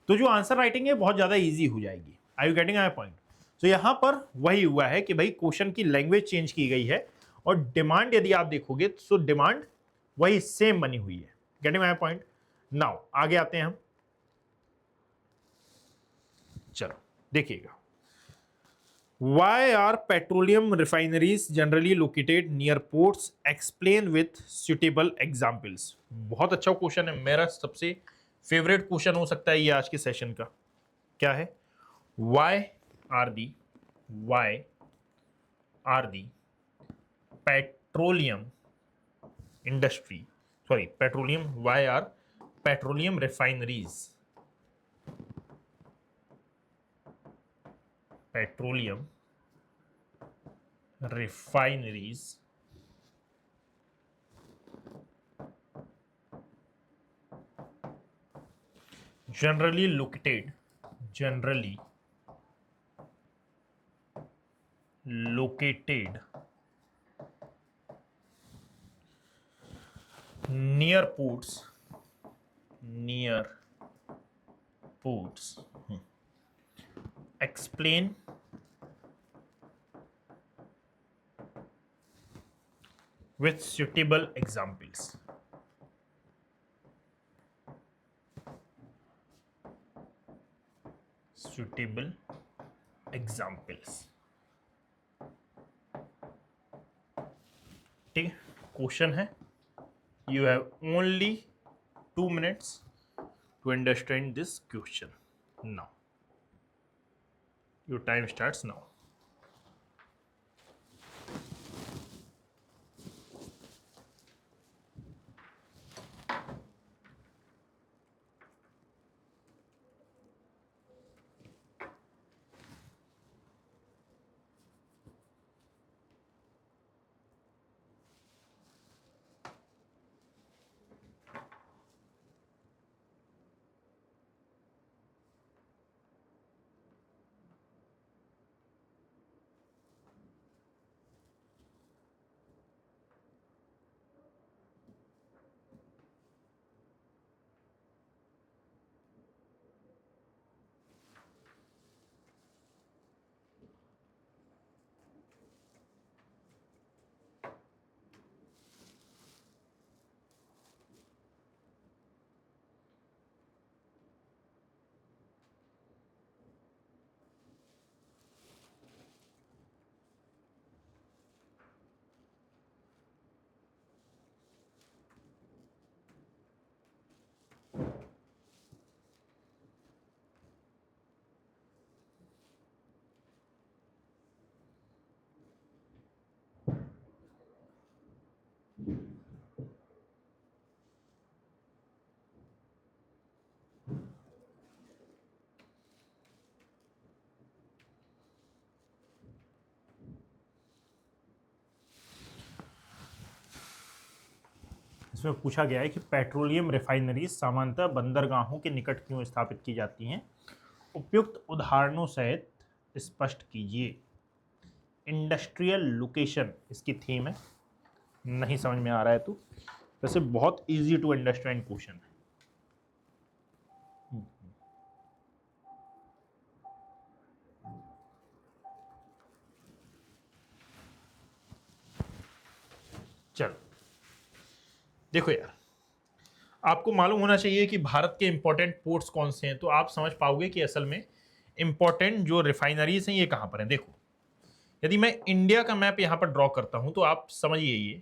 तो जो आंसर राइटिंग है बहुत ज्यादा इजी हो जाएगी. Are you getting my point? तो यहां पर वही हुआ है कि भाई क्वेश्चन की लैंग्वेज चेंज की गई है और डिमांड यदि आप देखोगे तो डिमांड वही सेम बनी हुई है. Getting my point? नाउ आगे आते हैं हम. चलो देखिएगा, Why are petroleum refineries generally located near ports? Explain with suitable examples. बहुत अच्छा क्वेश्चन है, मेरा सबसे फेवरेट क्वेश्चन हो सकता है ये आज के सेशन का. क्या है? Why are the petroleum industry, why are petroleum refineries petroleum refineries generally located near ports. Explain with suitable examples. ठीक है, क्वेश्चन है, you have only 2 minutes to understand this question. Now your time starts now. इसमें पूछा गया है कि petroleum refineries सामान्यतः बंदरगाहों के निकट क्यों स्थापित की जाती हैं, उपयुक्त उदाहरणों सहित स्पष्ट कीजिए। इंडस्ट्रियल लोकेशन इसकी थीम है, नहीं समझ में आ रहा है तो वैसे बहुत इजी टू अंडरस्टैंड क्वेश्चन है। चलो देखो यार, आपको मालूम होना चाहिए कि भारत के इंपॉर्टेंट पोर्ट्स कौन से हैं, तो आप समझ पाओगे कि असल में इंपॉर्टेंट जो रिफाइनरीज हैं ये कहां पर हैं। देखो, यदि मैं इंडिया का मैप यहां पर ड्रॉ करता हूं तो आप समझिए, ये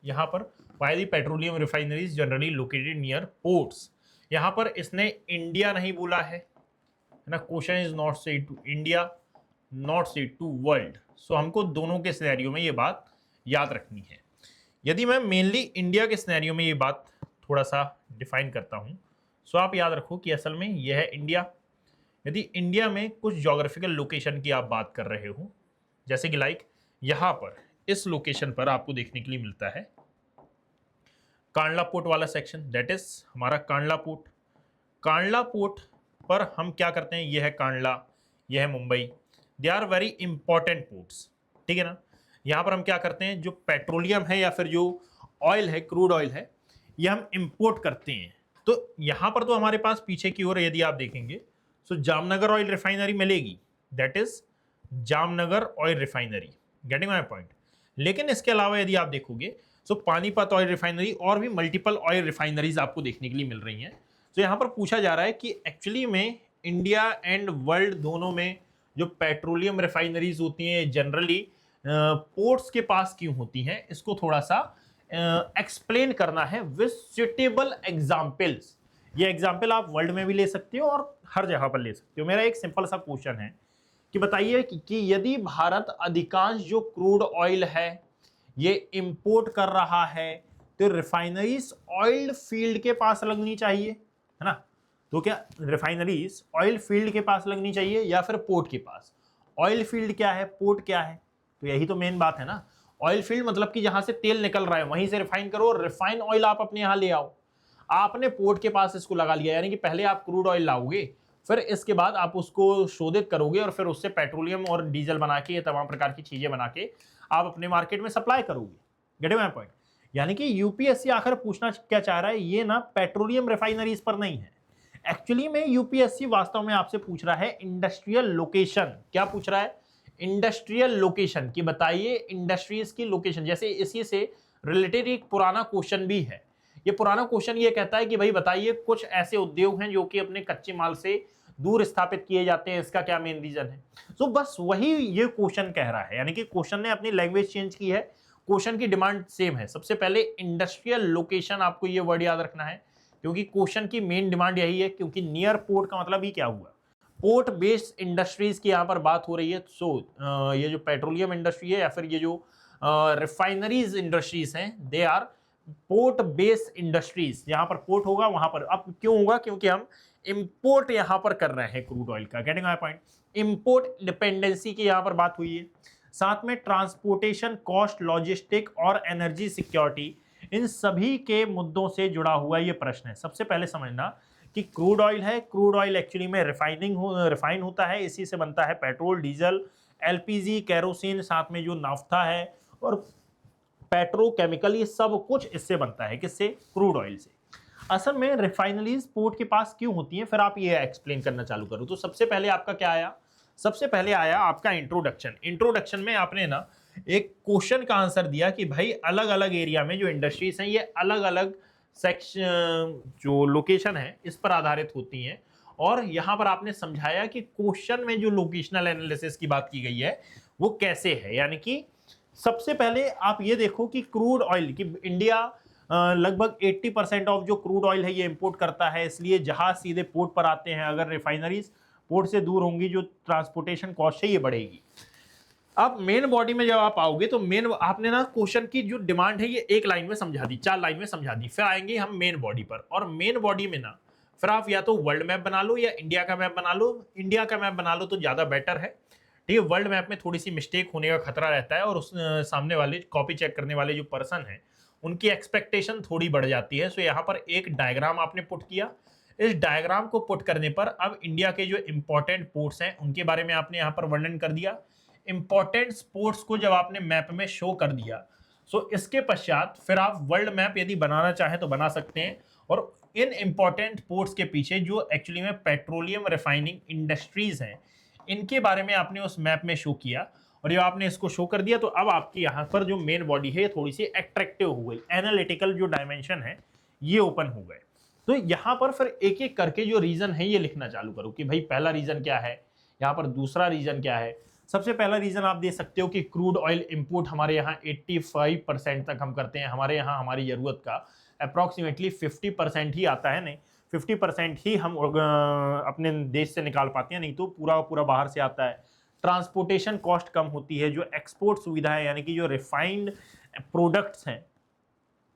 यहां पर why the petroleum refineries generally located near ports, यहां पर इसने इंडिया नहीं बोला है ना। Question is not said to India, not said to world. So हमको दोनों के सिनेरियो में ये बात याद रखनी है। यदि मैं मेनली इंडिया के सिनेरियो में ये बात थोड़ा सा डिफाइन करता हूं, सो आप याद रखो कि असल में यह है इंडिया। यदि इंडिया में कुछ ज्योग्राफिकल लोकेशन की आप बात कर रहे हो, जैसे कि लाइक यहां पर इस लोकेशन पर आपको देखने के लिए मिलता है कांडला पोर्ट वाला सेक्शन, दैट इज हमारा कांडला पोर्ट। कांडला पोर्ट पर हम क्या करते हैं, यह है कांडला, यह है Mumbai, they are very important ports, ठीक है ना। यहां पर हम क्या करते हैं, जो पेट्रोलियम है या फिर जो ऑयल है, क्रूड ऑयल है, यह हम इंपोर्ट करते हैं। तो यहां पर तो हमारे पास पीछे की ओर यदि आप देखेंगे तो जामनगर ऑयल रिफाइनरी मिलेगी, that is Jamnagar oil refinery, getting my point. लेकिन इसके अलावा यदि आप देखोगे तो पानीपत ऑयल रिफाइनरी और भी मल्टीपल ऑयल रिफाइनरीज आपको देखने के लिए मिल रही हैं। तो यहां पर पूछा जा रहा है कि एक्चुअली में इंडिया एंड वर्ल्ड दोनों में जो पेट्रोलियम रिफाइनरीज होती हैं जनरली पोर्ट्स के पास क्यों होती हैं, इसको थोड़ा सा एक्सप्लेन करना है विद सुटेबल एग्जाम्पल्स। ये एग्जाम्पल आप वर्ल्ड में भी ले सकते हो और हर जगह पर ले सकते हो। मेरा एक सिंपल सा क्वेश्चन है कि बताइए कि यदि भारत अधिकांश जो क्रूड ऑयल है ये इंपोर्ट कर रहा है, तो रिफाइनरीज ऑयल फील्ड के पास लगनी चाहिए, है ना। तो क्या रिफाइनरीज ऑयल फील्ड के पास लगनी चाहिए या फिर पोर्ट के पास? ऑयल फील्ड क्या है, पोर्ट क्या है, तो यही तो मेन बात है ना। ऑयल फील्ड मतलब कि जहां से तेल निकल रहा है वहीं से रिफाइन करो, और रिफाइन ऑयल आप अपने यहां ले आओ। आपने पोर्ट के पास इसको लगा लिया, यानी कि पहले आप क्रूड ऑयल लाओगे, फिर इसके बाद आप उसको शोधित करोगे और फिर उससे पेट्रोलियम और डीजल बना के, ये तमाम प्रकार की चीजें बना के आप अपने मार्केट में सप्लाई करोगे। Gate my point. यानी कि यूपीएससी आखिर पूछना क्या चाह रहा है, ये ना पेट्रोलियम रिफाइनरीज पर नहीं है। एक्चुअली में यूपीएससी वास्तव में आपसे पूछ रहा है इंडस्ट्रियल लोकेशन। क्या पूछ रहा है? इंडस्ट्रियल लोकेशन की बताइए, इंडस्ट्रीज की लोकेशन। जैसे इसी से रिलेटेड एक पुराना क्वेश्चन भी है। ये पुराना क्वेश्चन ये कहता है कि भाई बताइए कुछ ऐसे उद्योग हैं जो कि अपने कच्चे माल से दूर स्थापित किए जाते हैं, इसका क्या मेन रीजन है। तो बस वही ये क्वेश्चन कह रहा है, यानी कि क्वेश्चन ने अपनी लैंग्वेज चेंज की है, क्वेश्चन की डिमांड सेम है। सबसे पहले इंडस्ट्रियल लोकेशन, आपको ये वर्ड याद रखना है क्योंकि क्वेश्चन की मेन डिमांड यही है। क्योंकि नियर पोर्ट का मतलब ही क्या हुआ, पोर्ट बेस्ड इंडस्ट्रीज की यहां पर बात हो रही है। सो ये जो पेट्रोलियम इंडस्ट्री है या फिर ये जो रिफाइनरीज इंडस्ट्रीज हैं, they are port based industries. यहां पर पोर्ट होगा वहां पर, अब क्यों होगा, क्योंकि हम इंपोर्ट यहां पर कर रहे हैं क्रूड ऑयल का। Getting my point. Import dependency की यहां पर बात हुई है। साथ में ट्रांसपोर्टेशन कॉस्ट, लॉजिस्टिक और एनर्जी सिक्योरिटी, इन सभी के मुद्दों से जुड़ा हुआ ये प्रश्न है। सबसे पहले समझना कि क्रूड ऑयल है, क्रूड ऑयल एक्चुअली में रिफाइन होता है, इसी से बनता है पेट्रोल, डीजल, एलपीजी, केरोसिन, साथ में जो नाफ्ता है और पेट्रोकेमिकल, ये सब कुछ इससे बनता है। किससे? क्रूड ऑयल से। असल में रिफाइनरीज पोर्ट के पास क्यों होती हैं, फिर आप ये एक्सप्लेन करना चालू करो। तो सबसे पहले आपका क्या आया? सबसे पहले आया आपका इंट्रोडक्शन। इंट्रोडक्शन में आपने ना एक क्वेश्चन का आंसर दिया कि भाई अलग अलग एरिया में जो इंडस्ट्रीज हैं ये अलग अलग सेक्शन, जो लोकेशन है इस पर आधारित होती हैं। और यहां पर आपने समझाया कि क्वेश्चन में जो लोकेशनल एनालिसिस की बात की गई है वो कैसे है। यानी कि सबसे पहले आप ये देखो कि क्रूड ऑयल की इंडिया लगभग 80% ऑफ जो क्रूड ऑयल है ये इंपोर्ट करता है, इसलिए जहाज सीधे पोर्ट पर आते हैं। अगर रिफाइनरीज पोर्ट से दूर होंगी, जो ट्रांसपोर्टेशन कॉस्ट है ये बढ़ेगी। अब मेन बॉडी में जब आप आओगे तो मेन आपने ना क्वेश्चन की जो डिमांड है ये एक लाइन में समझा दी, 4 लाइन में समझा दी। फिर आएंगे हम मेन बॉडी पर, और मेन बॉडी में ना फिर आप या तो वर्ल्ड मैप बना लो या इंडिया का मैप बना लो। इंडिया का मैप बना लो तो ज्यादा बेटर है, ठीक है। वर्ल्ड मैप में थोड़ी सी मिस्टेक होने का खतरा रहता है, और उस सामने वाले कॉपी चेक करने वाले जो पर्सन है उनकी एक्सपेक्टेशन थोड़ी बढ़ जाती है। सो यहाँ पर एक डायग्राम आपने पुट किया। इस डायग्राम को पुट करने पर अब इंडिया के जो इंपॉर्टेंट पोर्ट्स हैं उनके बारे में आपने यहाँ पर वर्णन कर दिया। इंपॉर्टेंट पोर्ट्स को जब आपने मैप में शो कर दिया, सो इसके पश्चात फिर आप वर्ल्ड मैप यदि बनाना चाहें तो बना सकते हैं। और इन इंपॉर्टेंट पोर्ट्स के पीछे जो एक्चुअली में पेट्रोलियम रिफाइनिंग इंडस्ट्रीज हैं इनके बारे में आपने उस मैप में शो किया। और जब आपने इसको शो कर दिया तो अब आपकी यहाँ पर जो मेन बॉडी है थोड़ी सी एट्रैक्टिव हो गई, एनालिटिकल जो डायमेंशन है ये ओपन हो गए। तो यहाँ पर फिर एक एक करके जो रीजन है ये लिखना चालू करो कि भाई पहला रीजन क्या है, यहाँ पर दूसरा रीजन क्या है। सबसे पहला रीजन आप दे सकते हो कि क्रूड ऑयल इंपोर्ट हमारे यहाँ 85% तक हम करते हैं। हमारे यहाँ हमारी जरूरत का अप्रॉक्सीमेटली 50% ही आता है, नहीं 50% ही हम अपने देश से निकाल पाते हैं, नहीं तो पूरा पूरा बाहर से आता है। ट्रांसपोर्टेशन कॉस्ट कम होती है, जो एक्सपोर्ट सुविधा है यानी कि जो रिफाइंड प्रोडक्ट्स हैं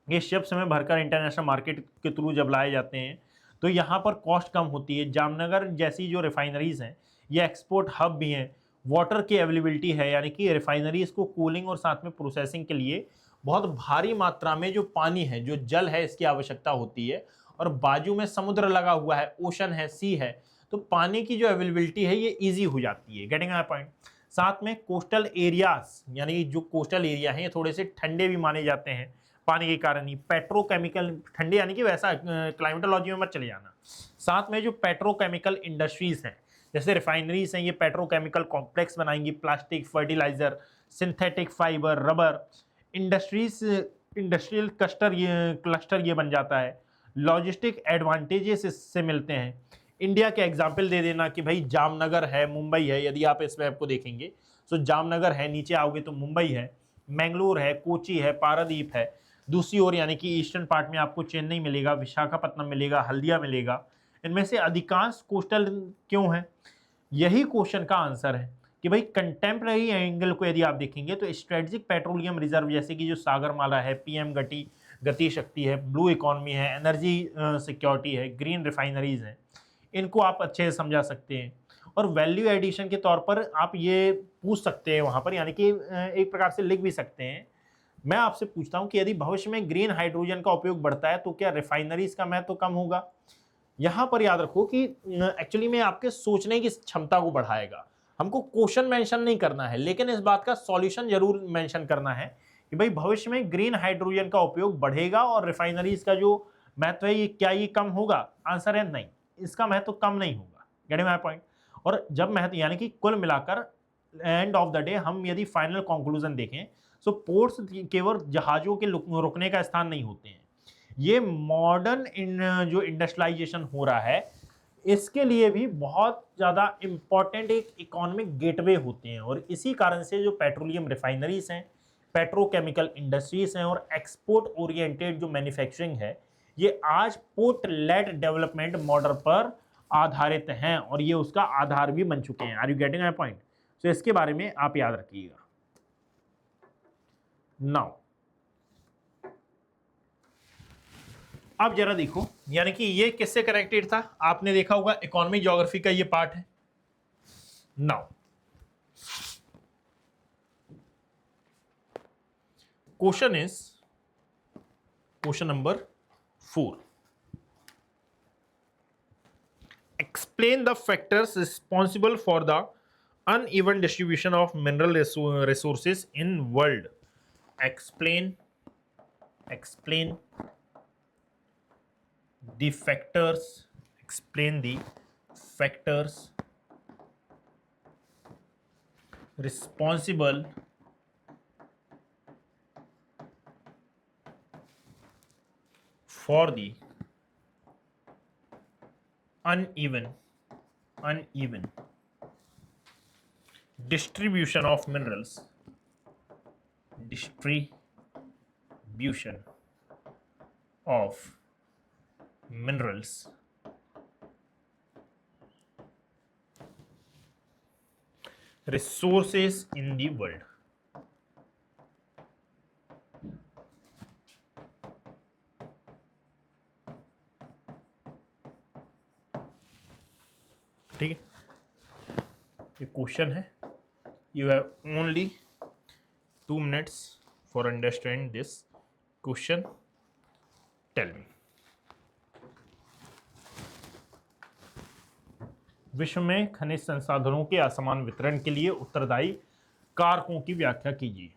ये शिप्स में भरकर इंटरनेशनल मार्केट के थ्रू जब लाए जाते हैं तो यहाँ पर कॉस्ट कम होती है। जामनगर जैसी जो रिफाइनरीज हैं ये एक्सपोर्ट हब भी हैं। वाटर की अवेलेबिलिटी है, यानी कि रिफाइनरीज को कूलिंग और साथ में प्रोसेसिंग के लिए बहुत भारी मात्रा में जो पानी है, जो जल है, इसकी आवश्यकता होती है। और बाजू में समुद्र लगा हुआ है, ओशन है, सी है, तो पानी की जो अवेलेबिलिटी है ये ईजी हो जाती है। Getting my point. साथ में कोस्टल एरियाज, यानी जो कोस्टल एरिया हैं ये थोड़े से ठंडे भी माने जाते हैं पानी के कारण ही। पेट्रोकेमिकल ठंडे यानी कि वैसा क्लाइमेटोलॉजी में मत चले जाना। साथ में जो पेट्रोकेमिकल इंडस्ट्रीज हैं जैसे रिफाइनरीज हैं, ये पेट्रोकेमिकल कॉम्प्लेक्स बनाएंगी, plastic, fertiliser, synthetic fibre, rubber. Industrial cluster ये बन जाता है। लॉजिस्टिक एडवांटेजेस इससे मिलते हैं। इंडिया के एग्जाम्पल दे देना कि भाई जामनगर है, मुंबई है। यदि आप इस मैप को देखेंगे तो जामनगर है, नीचे आओगे तो मुंबई है, मैंगलोर है, कोची है, पारादीप है। दूसरी ओर यानी कि ईस्टर्न पार्ट में आपको चेन्नई मिलेगा, विशाखापट्टनम मिलेगा, हल्दिया मिलेगा। इनमें से अधिकांश कोस्टल क्यों है? यही क्वेश्चन का आंसर है कि भाई कंटेम्प्रेरी एंगल को यदि आप देखेंगे तो स्ट्रेटेजिक पेट्रोलियम रिजर्व जैसे कि जो सागरमाला है, पीएम गति शक्ति है, ब्लू इकोनॉमी है, एनर्जी सिक्योरिटी है, ग्रीन रिफाइनरीज हैं, इनको आप अच्छे से समझा सकते हैं। और वैल्यू एडिशन के तौर पर आप ये पूछ सकते हैं वहां पर, यानी कि एक प्रकार से लिख भी सकते हैं। मैं आपसे पूछता हूं कि यदि भविष्य में ग्रीन हाइड्रोजन का उपयोग बढ़ता है तो क्या रिफाइनरीज का महत्व कम होगा? यहां पर याद रखो कि एक्चुअली में आपके सोचने की क्षमता को बढ़ाएगा। हमको क्वेश्चन मेंशन नहीं करना है, लेकिन इस बात का सॉल्यूशन जरूर मेंशन करना है कि भाई भविष्य में ग्रीन हाइड्रोजन का उपयोग बढ़ेगा और रिफाइनरीज का जो महत्व है ये कम होगा? आंसर है नहीं, इसका महत्व कम नहीं होगा। Getting my point? और जब महत्व यानी कि कुल मिलाकर एंड ऑफ द डे हम यदि फाइनल कंक्लूजन देखें तो पोर्ट्स केवल जहाजों के रुकने का स्थान नहीं होते हैं। ये मॉडर्न जो इंडस्ट्रियलाइजेशन हो रहा है इसके लिए भी बहुत ज़्यादा इम्पॉर्टेंट एक इकोनॉमिक गेटवे होते हैं। और इसी कारण से जो पेट्रोलियम रिफाइनरीज हैं, पेट्रोकेमिकल इंडस्ट्रीज हैं और एक्सपोर्ट ओरिएंटेड जो मैन्युफैक्चरिंग है, ये आज पोर्ट लेड डेवलपमेंट मॉडल पर आधारित हैं और ये उसका आधार भी बन चुके हैं। Are you getting my point? तो इसके बारे में आप याद रखिएगा। नाउ अब जरा देखो, यानी कि ये किससे कनेक्टेड था? आपने देखा होगा इकोनॉमिक ज्योग्राफी का ये पार्ट है। Now question is question number 4, explain the factors responsible for the uneven distribution of mineral resources in world. Explain the factors responsible for the uneven distribution of minerals resources in the world. ठीक है, ये question है। You have only 2 minutes for understand this question. Tell me, विश्व में खनिज संसाधनों के असमान वितरण के लिए उत्तरदायी कारकों की व्याख्या कीजिए।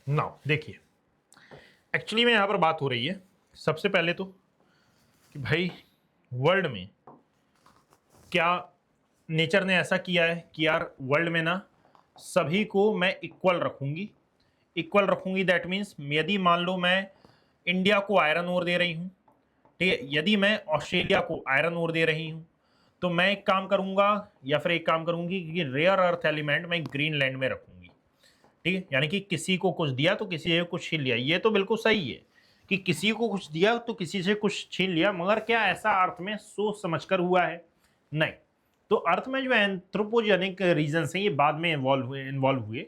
नाउ देखिए, एक्चुअली में यहाँ पर बात हो रही है सबसे पहले तो कि भाई वर्ल्ड में क्या नेचर ने ऐसा किया है कि यार वर्ल्ड में ना सभी को मैं इक्वल रखूंगी। दैट मीन्स यदि मान लो मैं इंडिया को आयरन ओर दे रही हूँ ठीक है। यदि मैं ऑस्ट्रेलिया को आयरन ओर दे रही हूँ तो मैं एक काम करूंगा या फिर एक काम करूंगी कि रेयर अर्थ एलिमेंट मैं ग्रीनलैंड में रखूंगी। ठीक है, यानी कि किसी को कुछ दिया तो किसी से कुछ छीन लिया। ये तो बिल्कुल सही है कि किसी को कुछ दिया तो किसी से कुछ छीन लिया, मगर क्या ऐसा अर्थ में सोच समझकर हुआ है? नहीं। तो अर्थ में जो एंथ्रोपोजेनिक रीजन है ये बाद में इन्वॉल्व हुए।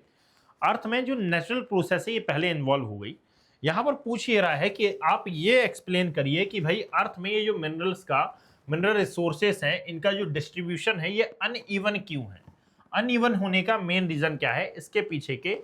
अर्थ में जो नेचुरल प्रोसेस है ये पहले इन्वॉल्व हो गई। यहाँ पर पूछ ये रहा है कि आप ये एक्सप्लेन करिए कि भाई अर्थ में ये जो मिनरल रिसोर्सेस हैं इनका जो डिस्ट्रीब्यूशन है ये अनइवन क्यों है? अनइवन होने का मेन रीजन क्या है? इसके पीछे के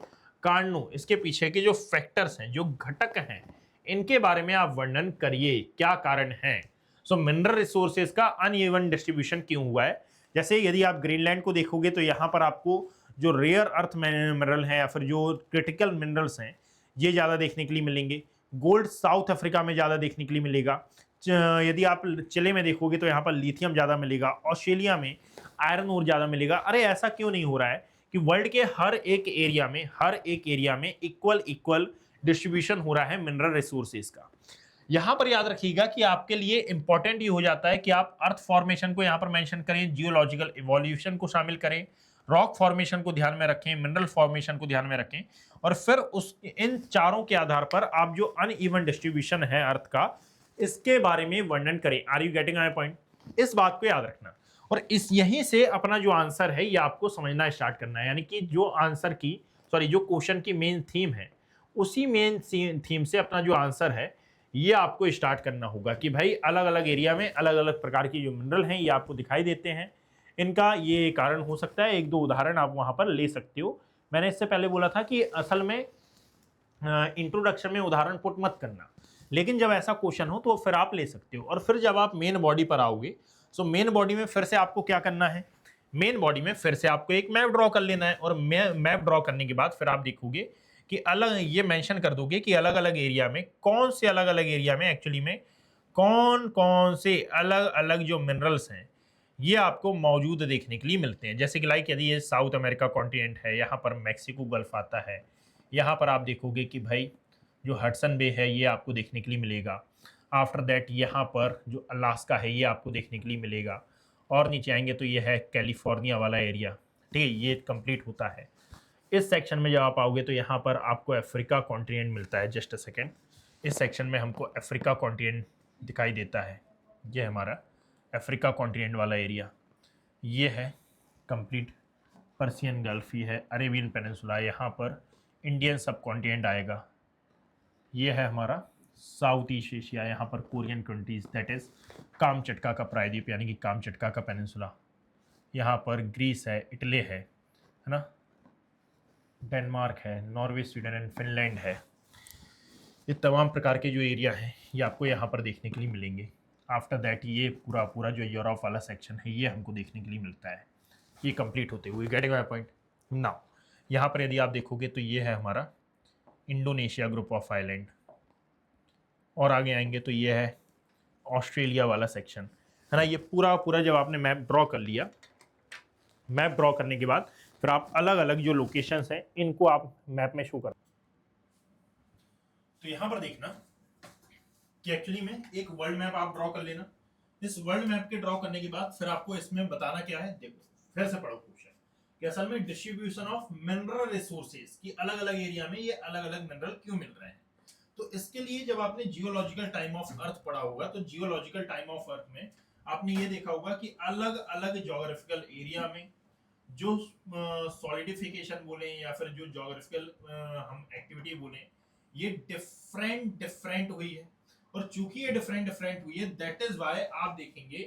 कारणों, इसके पीछे के जो फैक्टर्स हैं, जो घटक हैं, इनके बारे में आप वर्णन करिए, क्या कारण है? सो मिनरल रिसोर्सेज का अनइवन डिस्ट्रीब्यूशन क्यों हुआ है? जैसे यदि आप ग्रीनलैंड को देखोगे तो यहाँ पर आपको जो रेयर अर्थ मिनरल हैं या फिर जो क्रिटिकल मिनरल्स हैं ये ज़्यादा देखने के लिए मिलेंगे। गोल्ड साउथ अफ्रीका में ज़्यादा देखने के लिए मिलेगा। यदि आप चिले में देखोगे तो यहाँ पर लिथियम ज़्यादा मिलेगा। ऑस्ट्रेलिया में आयरन ओर ज़्यादा मिलेगा। अरे ऐसा क्यों नहीं हो रहा है कि वर्ल्ड के हर एक एरिया में इक्वल डिस्ट्रीब्यूशन हो रहा है मिनरल रिसोर्सेज का? यहां पर याद रखिएगा कि आपके लिए इंपॉर्टेंट ये हो जाता है कि आप अर्थ फॉर्मेशन को यहां पर मेंशन करें, जियोलॉजिकल इवोल्यूशन को शामिल करें, रॉक फॉर्मेशन को ध्यान में रखें, मिनरल फॉर्मेशन को ध्यान में रखें, और फिर उस इन चारों के आधार पर आप जो अनइवन डिस्ट्रीब्यूशन है अर्थ का इसके बारे में वर्णन करें। Are you getting my point? इस बात को याद रखना और इस यहीं से अपना जो आंसर है ये आपको समझना स्टार्ट करना है। यानी कि जो आंसर की जो क्वेश्चन की मेन थीम है उसी मेन थीम से अपना जो आंसर है ये आपको स्टार्ट करना होगा कि भाई अलग अलग एरिया में अलग अलग प्रकार की जो मिनरल हैं ये आपको दिखाई देते हैं, इनका ये कारण हो सकता है। एक दो उदाहरण आप वहां पर ले सकते हो। मैंने इससे पहले बोला था कि असल में इंट्रोडक्शन में उदाहरण पुट मत करना, लेकिन जब ऐसा क्वेश्चन हो तो फिर आप ले सकते हो। और फिर जब आप मेन बॉडी पर आओगे सो मेन बॉडी में फिर से आपको क्या करना है? मेन बॉडी में फिर से आपको एक मैप ड्रॉ कर लेना है और मैप ड्रॉ करने के बाद फिर आप देखोगे कि अलग ये मेंशन कर दोगे कि अलग अलग एरिया में एक्चुअली में कौन कौन से अलग अलग जो मिनरल्स हैं ये आपको मौजूद देखने के लिए मिलते हैं। जैसे कि लाइक यदि ये साउथ अमेरिका कॉन्टिनेंट है, यहाँ पर मैक्सिको गल्फ आता है, यहाँ पर आप देखोगे कि भाई जो हडसन बे है ये आपको देखने के लिए मिलेगा। आफ्टर दैट यहाँ पर जो अलास्का है ये आपको देखने के लिए मिलेगा। और नीचे आएंगे तो ये है कैलिफोर्निया वाला एरिया। ठीक है, ये कंप्लीट होता है। इस सेक्शन में जब आप आओगे तो यहाँ पर आपको अफ्रीका कॉन्टिनेंट मिलता है। जस्ट अ सेकेंड, इस सेक्शन में हमको अफ्रीका कॉन्टिनेंट दिखाई देता है। ये हमारा अफ्रीका कॉन्टिनेंट वाला एरिया, ये है कंप्लीट पर्सियन गल्फ, ये है अरेबियन पेनिनसुला, यहाँ पर इंडियन सब कॉन्टिनेंट आएगा। ये है हमारा साउथ ईस्ट एशिया, यहाँ पर Korean countries that is Kamchatka का प्रायद्वीप यानी कि कामचटका का पेनिनसुला। यहाँ पर ग्रीस है, इटली है ना, डेनमार्क है, नॉर्वे, स्वीडन एंड फिनलैंड है। ये तमाम प्रकार के जो एरिया हैं ये आपको यहाँ पर देखने के लिए मिलेंगे। आफ्टर दैट ये पूरा जो यूरोप वाला सेक्शन है ये हमको देखने के लिए मिलता है। ये कंप्लीट होते हुए गेटिंग माय पॉइंट नाउ। यहाँ पर यदि आप देखोगे तो ये है हमारा इंडोनेशिया ग्रुप ऑफ आइलैंड, और आगे आएंगे तो ये है ऑस्ट्रेलिया वाला सेक्शन है ना। ये पूरा जब आपने मैप ड्रॉ कर लिया, मैप ड्रॉ करने के बाद फिर आप अलग अलग जो लोकेशंस हैं इनको आप मैप में शो कर। तो यहां पर देखना कि एक्चुअली में एक वर्ल्ड मैप आप ड्रॉ कर लेना। इस वर्ल्ड मैप के ड्रॉ करने के बाद फिर आपको इसमें बताना क्या है, देखो फिर से पढ़ो क्वेश्चन कि असल में डिस्ट्रीब्यूशन ऑफ मिनरल रिसोर्सेज की अलग अलग एरिया में ये अलग अलग मिनरल क्यों मिल रहे हैं। तो इसके लिए जब आपने जियोलॉजिकल टाइम ऑफ अर्थ पढ़ा होगा तो जियोलॉजिकल टाइम ऑफ अर्थ में आपने ये देखा होगा कि अलग अलग ज्योग्राफिकल एरिया में जो सॉलिडिफिकेशन बोले या फिर जो ज्योग्राफिकल हम एक्टिविटी बोले ये डिफरेंट हुई है। और चूंकि ये डिफरेंट हुई है दैट इज वाई आप देखेंगे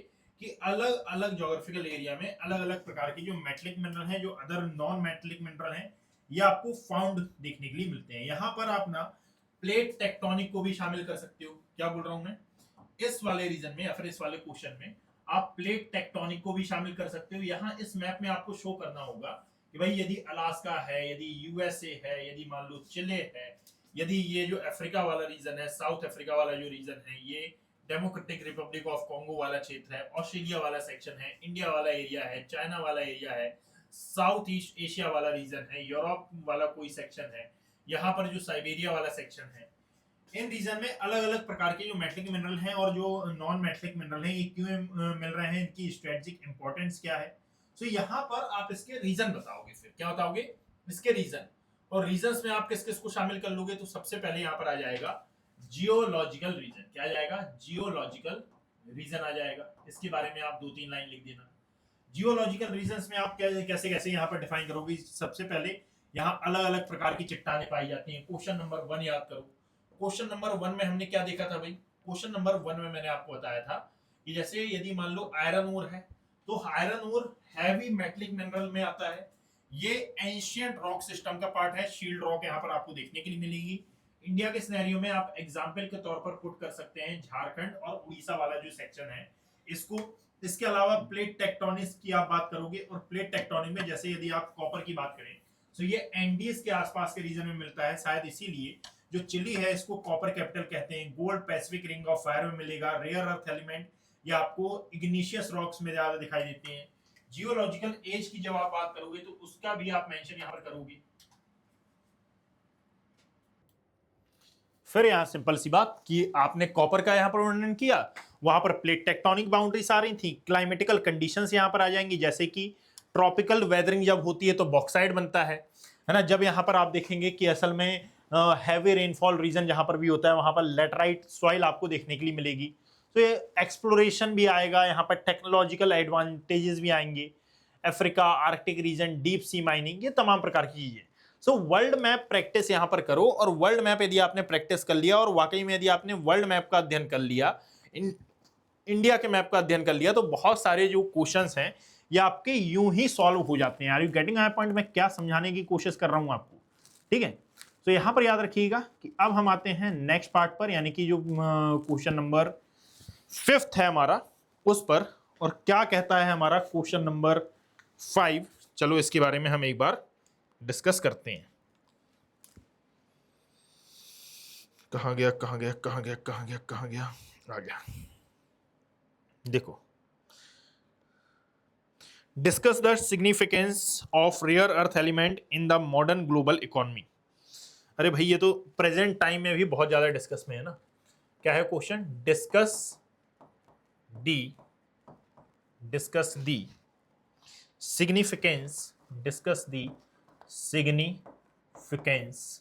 कि अलग अलग ज्योग्राफिकल एरिया में अलग अलग प्रकार के जो मेटलिक मिनरल हैं, जो अदर नॉन मेटलिक मिनरल हैं, ये आपको फाउंड देखने के लिए मिलते हैं। यहाँ पर आप ना प्लेट टेक्टोनिक को भी शामिल कर सकते हो। क्या बोल रहा हूं मैं, इस वाले रीजन में या फिर इस वाले क्वेश्चन में आप प्लेट टेक्टोनिक को भी शामिल कर सकते हो। यहाँ इस मैप में आपको शो करना होगा कि भाई यदि अलास्का है, यदि यूएसए है, यदि मान लो चिले है, यदि ये जो अफ्रीका वाला रीजन है, साउथ अफ्रीका वाला जो रीजन है, ये डेमोक्रेटिक रिपब्लिक ऑफ कॉन्गो वाला क्षेत्र है, ऑस्ट्रेलिया वाला सेक्शन है, इंडिया वाला एरिया है, चाइना वाला एरिया है, साउथ ईस्ट एशिया वाला रीजन है, यूरोप वाला कोई सेक्शन है, यहाँ पर जो साइबेरिया वाला सेक्शन है, इन रीजन में अलग अलग प्रकार के जो मेटलिक मिनरल हैं और जो नॉन मेटलिक मिनरल हैं ये क्यों मिल रहे हैं, इनकी स्ट्रेटेजिक इंपॉर्टेंस क्या है। सो यहाँ पर आप इसके रीजन बताओगे, फिर क्या बताओगे, इसके रीजन। और रीजंस में आप किस किस को शामिल कर लोगे, तो सबसे पहले यहाँ पर आ जाएगा जियोलॉजिकल रीजन। क्या आ जाएगा, जियोलॉजिकल रीजन आ जाएगा। इसके बारे में आप 2-3 लाइन लिख देना। जियोलॉजिकल रीजंस में आप कैसे कैसे यहाँ पर डिफाइन करोगे। सबसे पहले यहाँ अलग अलग प्रकार की चट्टानें पाई जाती हैं। क्वेश्चन नंबर 1 याद करो। क्वेश्चन नंबर 1 में हमने क्या देखा था भाई, क्वेश्चन नंबर 1 में मैंने आपको बताया था कि जैसे यदि मान लो आयरन ओर है, तो iron ore heavy metallic mineral में आता है। ये एंशियंट रॉक सिस्टम का पार्ट है। शील्ड रॉक यहाँ पर आपको देखने के लिए मिलेगी। इंडिया के सिनेरियो में आप एग्जाम्पल के तौर पर पुट कर सकते हैं झारखंड और उड़ीसा वाला जो सेक्शन है इसको। इसके अलावा प्लेट टेक्टोनिक्स की आप बात करोगे, और प्लेट टेक्टोनिक में जैसे यदि आप कॉपर की बात करें तो ये एंडीज के आसपास के रीजन में मिलता है। शायद इसीलिए जो चिली है इसको कॉपर कैपिटल कहते हैं। Gold Pacific ring of fire में मिलेगा। रेयर अर्थ एलिमेंट ये आपको इग्निशियस रॉक्स में ज्यादा दिखाई देते हैं। जियोलॉजिकल एज की जब आप बात करोगे तो उसका भी आप मेंशन यहां पर करोगे। फिर यहां सिंपल सी बात कि आपने कॉपर का यहां पर वर्णन किया, वहां पर प्लेट टेक्टोनिक बाउंड्रीज आ रही थी। क्लाइमेटिकल कंडीशंस यहां पर आ जाएंगी, जैसे कि ट्रॉपिकल वेदरिंग जब होती है तो बॉक्साइड बनता है ना। जब यहां पर आप देखेंगे कि असल में हैवी रेनफॉल रीजन जहां पर भी होता है वहां पर लेटराइट सॉइल आपको देखने के लिए मिलेगी। तो ये एक्सप्लोरेशन भी आएगा, यहाँ पर टेक्नोलॉजिकल एडवांटेजेस भी आएंगे। Africa, Arctic region, deep sea mining, ये तमाम प्रकार की चीजें। सो वर्ल्ड मैप प्रैक्टिस यहां पर करो। और वर्ल्ड मैप यदि आपने प्रैक्टिस कर लिया और वाकई में यदि आपने वर्ल्ड मैप का अध्ययन कर लिया, इंडिया के मैप का अध्ययन कर लिया, तो बहुत सारे जो क्वेश्चंस हैं ये आपके यूं ही सॉल्व हो जाते हैं। Are you getting my point, मैं क्या समझाने की कोशिश कर रहा हूं आपको, ठीक है। तो यहां पर याद रखिएगा कि अब हम आते हैं नेक्स्ट पार्ट पर, यानी कि जो क्वेश्चन नंबर 5 है हमारा उस पर। और क्या कहता है हमारा क्वेश्चन नंबर 5, चलो इसके बारे में हम एक बार डिस्कस करते हैं। कहां गया कहां गया कहां गया कहां गया कहां गया, आ गया। देखो, discuss the significance of rare earth element in the modern global economy. अरे भाई ये तो प्रेजेंट टाइम में भी बहुत ज्यादा डिस्कस में है ना। क्या है question, discuss the significance, discuss the significance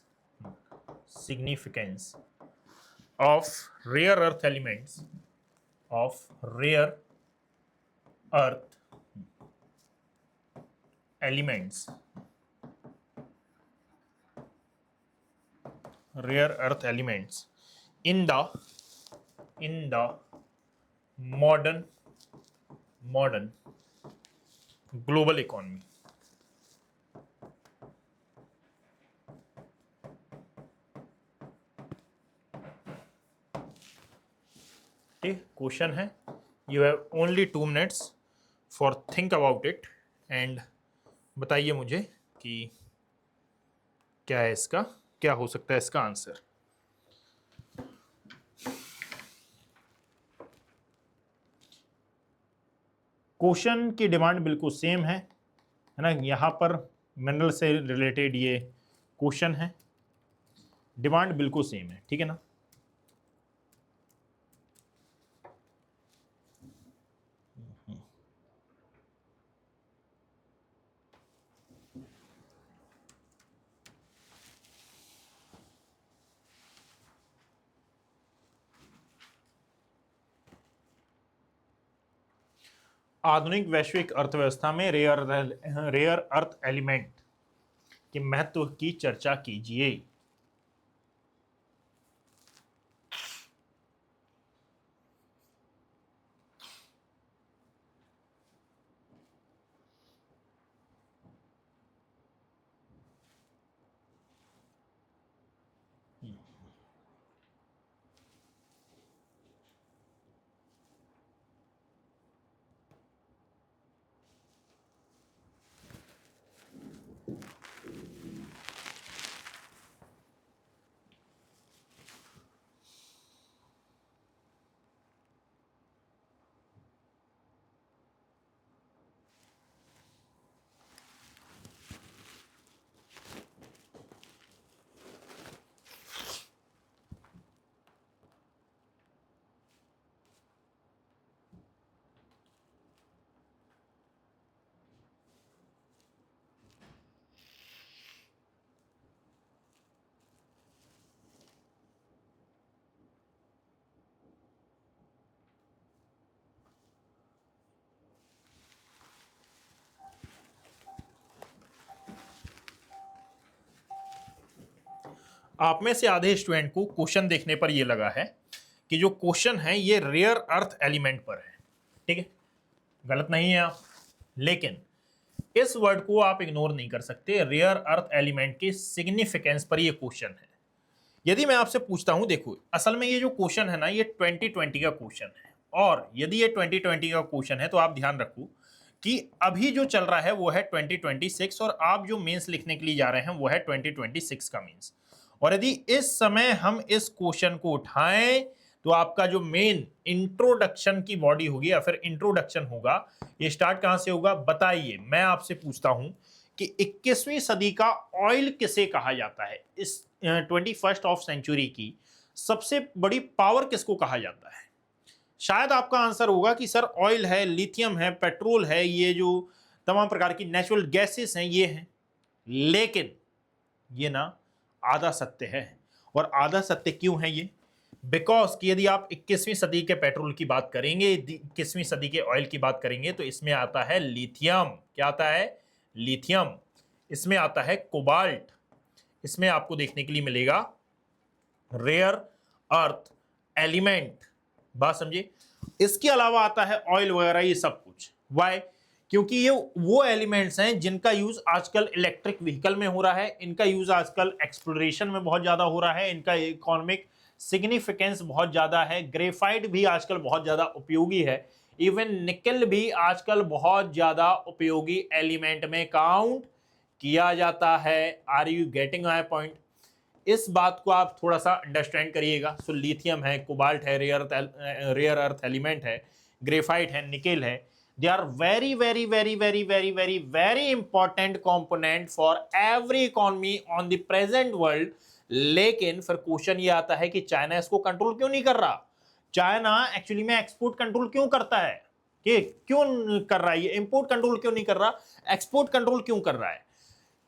of rare earth elements of rare earth elements in the modern global economy। ठीक, क्वेश्चन है, you have only 2 minutes for think about it and बताइए मुझे कि क्या है इसका, क्या हो सकता है इसका आंसर। क्वेश्चन की डिमांड बिल्कुल सेम है ना। यहाँ पर मिनरल से रिलेटेड ये क्वेश्चन है, डिमांड बिल्कुल सेम है, ठीक है ना। आधुनिक वैश्विक अर्थव्यवस्था में रेयर अर्थ एलिमेंट के महत्व की चर्चा कीजिए। आप में से आधे स्टूडेंट को क्वेश्चन देखने पर ये लगा है कि जो क्वेश्चन है ये रेयर अर्थ एलिमेंट पर है। ठीक है, गलत नहीं है आप, लेकिन इस वर्ड को आप इग्नोर नहीं कर सकते। रेयर अर्थ एलिमेंट के सिग्निफिकेंस पर ये क्वेश्चन है। यदि मैं आपसे पूछता हूं, देखो असल में ये जो क्वेश्चन है ना, ये 2020 का क्वेश्चन है, और यदि ये 2020 का क्वेश्चन है तो आप ध्यान रखो कि अभी जो चल रहा है वो है 2026, और आप जो मेंस लिखने के लिए जा रहे हैं वो है 2026 का मेंस। और यदि इस समय हम इस क्वेश्चन को उठाएं तो आपका जो मेन इंट्रोडक्शन की बॉडी होगी या फिर इंट्रोडक्शन होगा, ये स्टार्ट कहां से होगा बताइए। मैं आपसे पूछता हूं कि 21वीं सदी का ऑयल किसे कहा जाता है? इस 21st ऑफ सेंचुरी की सबसे बड़ी पावर किसको कहा जाता है? शायद आपका आंसर होगा कि सर ऑयल है, लिथियम है, पेट्रोल है, ये जो तमाम प्रकार की नेचुरल गैसेस हैं ये हैं। लेकिन ये ना आधा सत्य है। और आधा सत्य क्यों है ये? बिकॉज कि यदि आप 21वीं सदी के पेट्रोल की बात करेंगे, 21वीं सदी के ऑयल की बात करेंगे, तो इसमें आता है लिथियम। क्या आता है? लिथियम। इसमें आता है कोबाल्ट। इसमें आपको देखने के लिए मिलेगा रेयर अर्थ एलिमेंट। बात समझिए। इसके अलावा आता है ऑयल वगैरह, ये सब कुछ। वाई? क्योंकि ये वो एलिमेंट्स हैं जिनका यूज आजकल इलेक्ट्रिक व्हीकल में हो रहा है, इनका यूज आजकल एक्सप्लोरेशन में बहुत ज्यादा हो रहा है, इनका इकोनॉमिक सिग्निफिकेंस बहुत ज्यादा है। ग्रेफाइट भी आजकल बहुत ज्यादा उपयोगी है। इवन निकल भी आजकल बहुत ज्यादा उपयोगी एलिमेंट में काउंट किया जाता है। Are you getting my point? इस बात को आप थोड़ा सा अंडरस्टैंड करिएगा। सो लिथियम है, कोबाल्ट है, रेयर अर्थ एलिमेंट है, ग्रेफाइट है, निकेल है। They are very very very very very very very important component for every economy on the present world. लेकिन फिर क्वेश्चन ये आता है कि चाइना इसको कंट्रोल क्यों नहीं कर रहा? चाइना एक्चुअली में एक्सपोर्ट कंट्रोल क्यों करता है? कि क्यों कर रहा है? ये इंपोर्ट कंट्रोल क्यों नहीं कर रहा, एक्सपोर्ट कंट्रोल क्यों कर रहा है?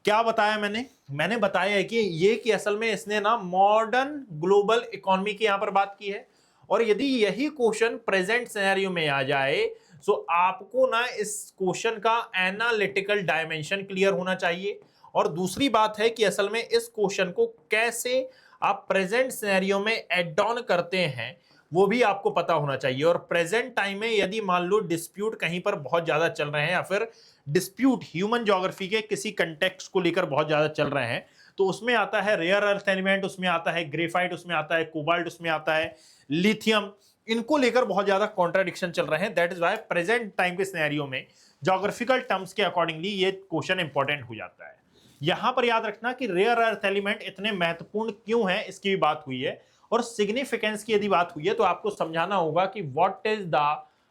क्या बताया मैंने बताया है कि ये कि असल में इसने ना मॉडर्न ग्लोबल इकोनॉमी की यहां पर बात की है। और यदि यही क्वेश्चन प्रेजेंट सिनेरियो में आ जाए तो आपको ना इस क्वेश्चन का एनालिटिकल डायमेंशन क्लियर होना चाहिए। और दूसरी बात है कि असल में इस क्वेश्चन को कैसे आप प्रेजेंट सिनेरियो में एड ऑन करते हैं वो भी आपको पता होना चाहिए। और प्रेजेंट टाइम में यदि मान लो डिस्प्यूट कहीं पर बहुत ज्यादा चल रहे हैं, या फिर डिस्प्यूट ह्यूमन ज्योग्राफी के किसी कंटेक्स्ट को लेकर बहुत ज्यादा चल रहे हैं, तो उसमें आता है रेयर अर्थ एलिमेंट, उसमें आता है ग्रेफाइट, उसमें आता है कोबाल्ट, उसमें आता है लिथियम। इनको लेकर बहुत ज्यादा कॉन्ट्राडिक्शन चल रहे हैं। That is why present time के सिनेरियो में ज्योग्राफिकल टर्म्स के अकॉर्डिंगली ये क्वेश्चन इंपॉर्टेंट हो जाता है। यहां पर याद रखना कि रेयर अर्थ एलिमेंट इतने महत्वपूर्ण क्यों है, इसकी भी बात हुई है। और सिग्निफिकेंस की यदि बात हुई है तो आपको समझाना होगा कि what is the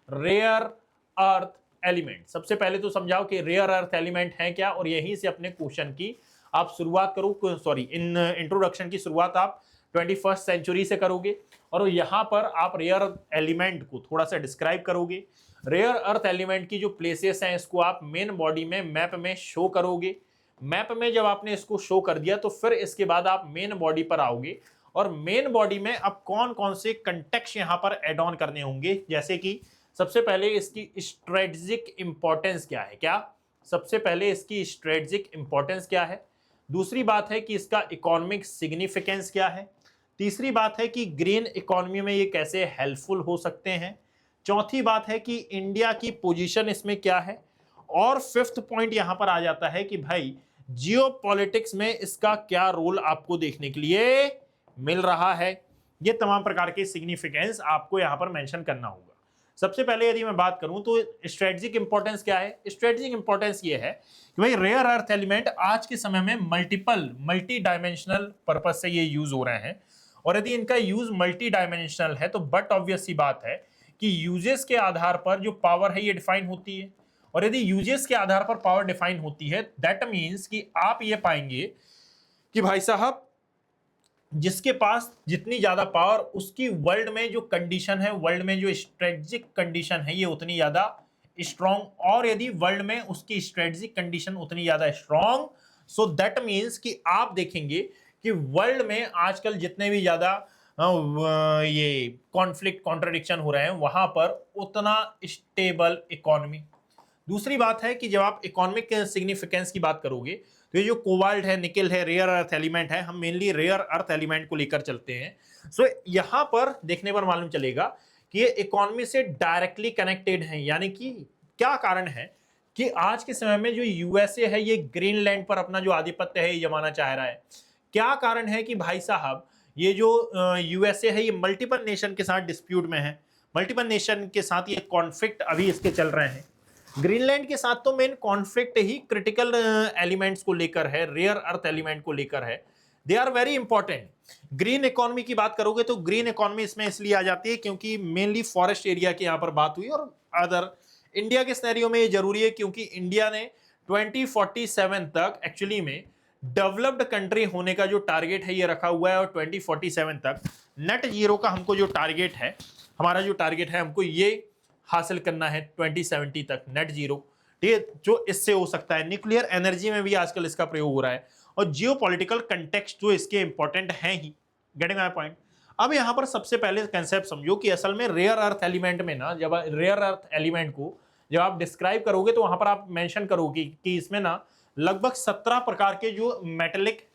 rare earth element. सबसे पहले तो समझाओ कि रेयर अर्थ एलिमेंट है क्या, और यहीं से अपने क्वेश्चन की आप शुरुआत करो। सॉरी, इन इंट्रोडक्शन की शुरुआत आप 21st सेंचुरी से करोगे, और यहां पर आप रेयर एलिमेंट को थोड़ा सा डिस्क्राइब करोगे। रेयर अर्थ एलिमेंट की जो प्लेसेस हैं इसको आप मेन बॉडी में मैप में शो करोगे। मैप में जब आपने इसको शो कर दिया तो फिर इसके बाद आप मेन बॉडी पर आओगे, और मेन बॉडी में अब कौन कौन से कंटेक्स्ट यहां पर एड ऑन करने होंगे। जैसे कि सबसे पहले इसकी स्ट्रेटेजिक इंपॉर्टेंस क्या है, क्या सबसे पहले इसकी स्ट्रेटेजिक इंपॉर्टेंस क्या है। दूसरी बात है कि इसका इकोनॉमिक सिग्निफिकेंस क्या है। तीसरी बात है कि ग्रीन इकोनॉमी में ये कैसे हेल्पफुल हो सकते हैं। चौथी बात है कि इंडिया की पोजीशन इसमें क्या है। और फिफ्थ पॉइंट यहां पर आ जाता है कि भाई जियोपॉलिटिक्स में इसका क्या रोल आपको देखने के लिए मिल रहा है। ये तमाम प्रकार के सिग्निफिकेंस आपको यहां पर मेंशन करना होगा। सबसे पहले यदि मैं बात करूं तो स्ट्रेटेजिक इंपॉर्टेंस क्या है। स्ट्रेटेजिक इंपॉर्टेंस ये है कि भाई रेयर अर्थ एलिमेंट आज के समय में मल्टी डायमेंशनल पर्पज से ये यूज हो रहे हैं। और यदि इनका यूज मल्टी डायमेंशनल है तो बट ऑब्वियस सी बात है कि यूजेस के आधार पर जो पावर है ये डिफाइन होती है। और यदि यूजेस के आधार पर पावर डिफाइन होती है, दैट मीन्स कि आप ये पाएंगे कि भाई साहब जिसके पास जितनी ज्यादा पावर, उसकी वर्ल्ड में जो कंडीशन है, वर्ल्ड में जो स्ट्रेटेजिक कंडीशन है ये उतनी ज्यादा स्ट्रॉन्ग। और यदि वर्ल्ड में उसकी स्ट्रेटेजिक कंडीशन उतनी ज्यादा स्ट्रॉन्ग, सो दैट मीन्स कि आप देखेंगे कि वर्ल्ड में आजकल जितने भी ज्यादा ये कॉन्फ्लिक्ट कॉन्ट्रडिक्शन हो रहे हैं वहां पर उतना स्टेबल इकोनॉमी। दूसरी बात है कि जब आप इकोनॉमिक सिग्निफिकेंस की बात करोगे तो ये जो कोबाल्ट है, निकल है, रेयर अर्थ एलिमेंट है, हम मेनली रेयर अर्थ एलिमेंट को लेकर चलते हैं। सो यहां पर देखने पर मालूम चलेगा कि ये इकोनॉमी से डायरेक्टली कनेक्टेड है। यानी कि क्या कारण है कि आज के समय में जो यूएसए है ये ग्रीनलैंड पर अपना जो आधिपत्य है ये जमाना चाह रहा है। क्या कारण है कि भाई साहब ये जो यूएसए है ये मल्टीपल नेशन के साथ डिस्प्यूट में है, मल्टीपल नेशन के साथ ये कॉन्फ्लिक्ट अभी इसके चल रहे हैं। ग्रीनलैंड के साथ तो मेन कॉन्फ्लिक्ट ही क्रिटिकल एलिमेंट्स को लेकर है, रेयर अर्थ एलिमेंट को लेकर है। They are very important. Green economy की बात करोगे तो ग्रीन इकोनॉमी इसमें इसलिए आ जाती है क्योंकि मेनली फॉरेस्ट एरिया की यहां पर बात हुई, और अदर इंडिया के सिनेरियो में ये जरूरी है क्योंकि इंडिया ने 2047 तक एक्चुअली में डेवलप्ड कंट्री होने का जो टारगेट है ये रखा हुआ है, और 2047 तक नेट जीरो का हमको जो टारगेट है, हमारा जो टारगेट है हमको ये हासिल करना है 2070 तक नेट जीरो। ठीक है, जो इससे हो सकता है न्यूक्लियर एनर्जी में भी आजकल इसका प्रयोग हो रहा है, और जियोपॉलिटिकल कंटेक्स्ट जो इसके इंपॉर्टेंट हैं ही। Getting my point. अब यहां पर सबसे पहले कंसेप्ट समझो कि असल में रेयर अर्थ एलिमेंट में ना, जब रेयर अर्थ एलिमेंट को जब आप डिस्क्राइब करोगे तो वहां पर आप मेंशन करोगे कि इसमें ना लगभग 17 प्रकार के जो मेटेलिक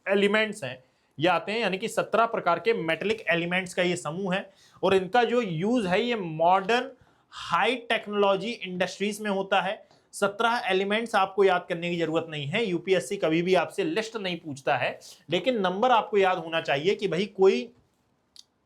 एलिमेंट्स हैं ये आते हैं। यानी कि 17 प्रकार के मेटेलिक एलिमेंट्स का ये समूह है, और इनका जो यूज है ये मॉडर्न हाई टेक्नोलॉजी इंडस्ट्रीज में होता है। 17 एलिमेंट्स आपको याद करने की जरूरत नहीं है, यूपीएससी कभी भी आपसे लिस्ट नहीं पूछता है, लेकिन नंबर आपको याद होना चाहिए कि भाई कोई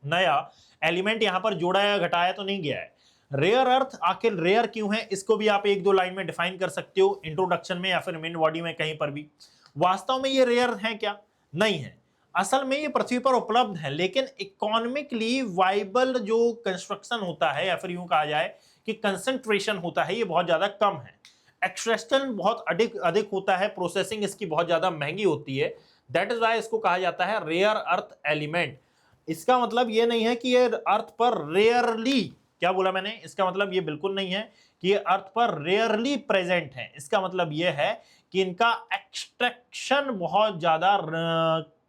नया एलिमेंट यहां पर जोड़ा या घटाया तो नहीं गया है। रेयर अर्थ आखिर रेयर क्यों है, इसको भी आप एक दो लाइन में डिफाइन कर सकते हो, इंट्रोडक्शन में या फिर मेन बॉडी में कहीं पर भी। वास्तव में ये रेयर है क्या? नहीं है। असल में ये पृथ्वी पर उपलब्ध है, लेकिन इकोनॉमिकली वाइबल जो कंस्ट्रक्शन होता है, या फिर यूं कहा जाए कि कंसंट्रेशन होता है, ये बहुत ज्यादा कम है। एक्सट्रैक्शन बहुत अधिक अधिक होता है, प्रोसेसिंग इसकी बहुत ज्यादा महंगी होती है। दैट इज वाई इसको कहा जाता है रेयर अर्थ एलिमेंट। इसका मतलब ये नहीं है कि ये अर्थ पर रेयरली, क्या बोला मैंने, इसका मतलब ये बिल्कुल नहीं है कि ये अर्थ पर रेयरली प्रेजेंट है। इसका मतलब ये है कि इनका एक्सट्रैक्शन बहुत ज्यादा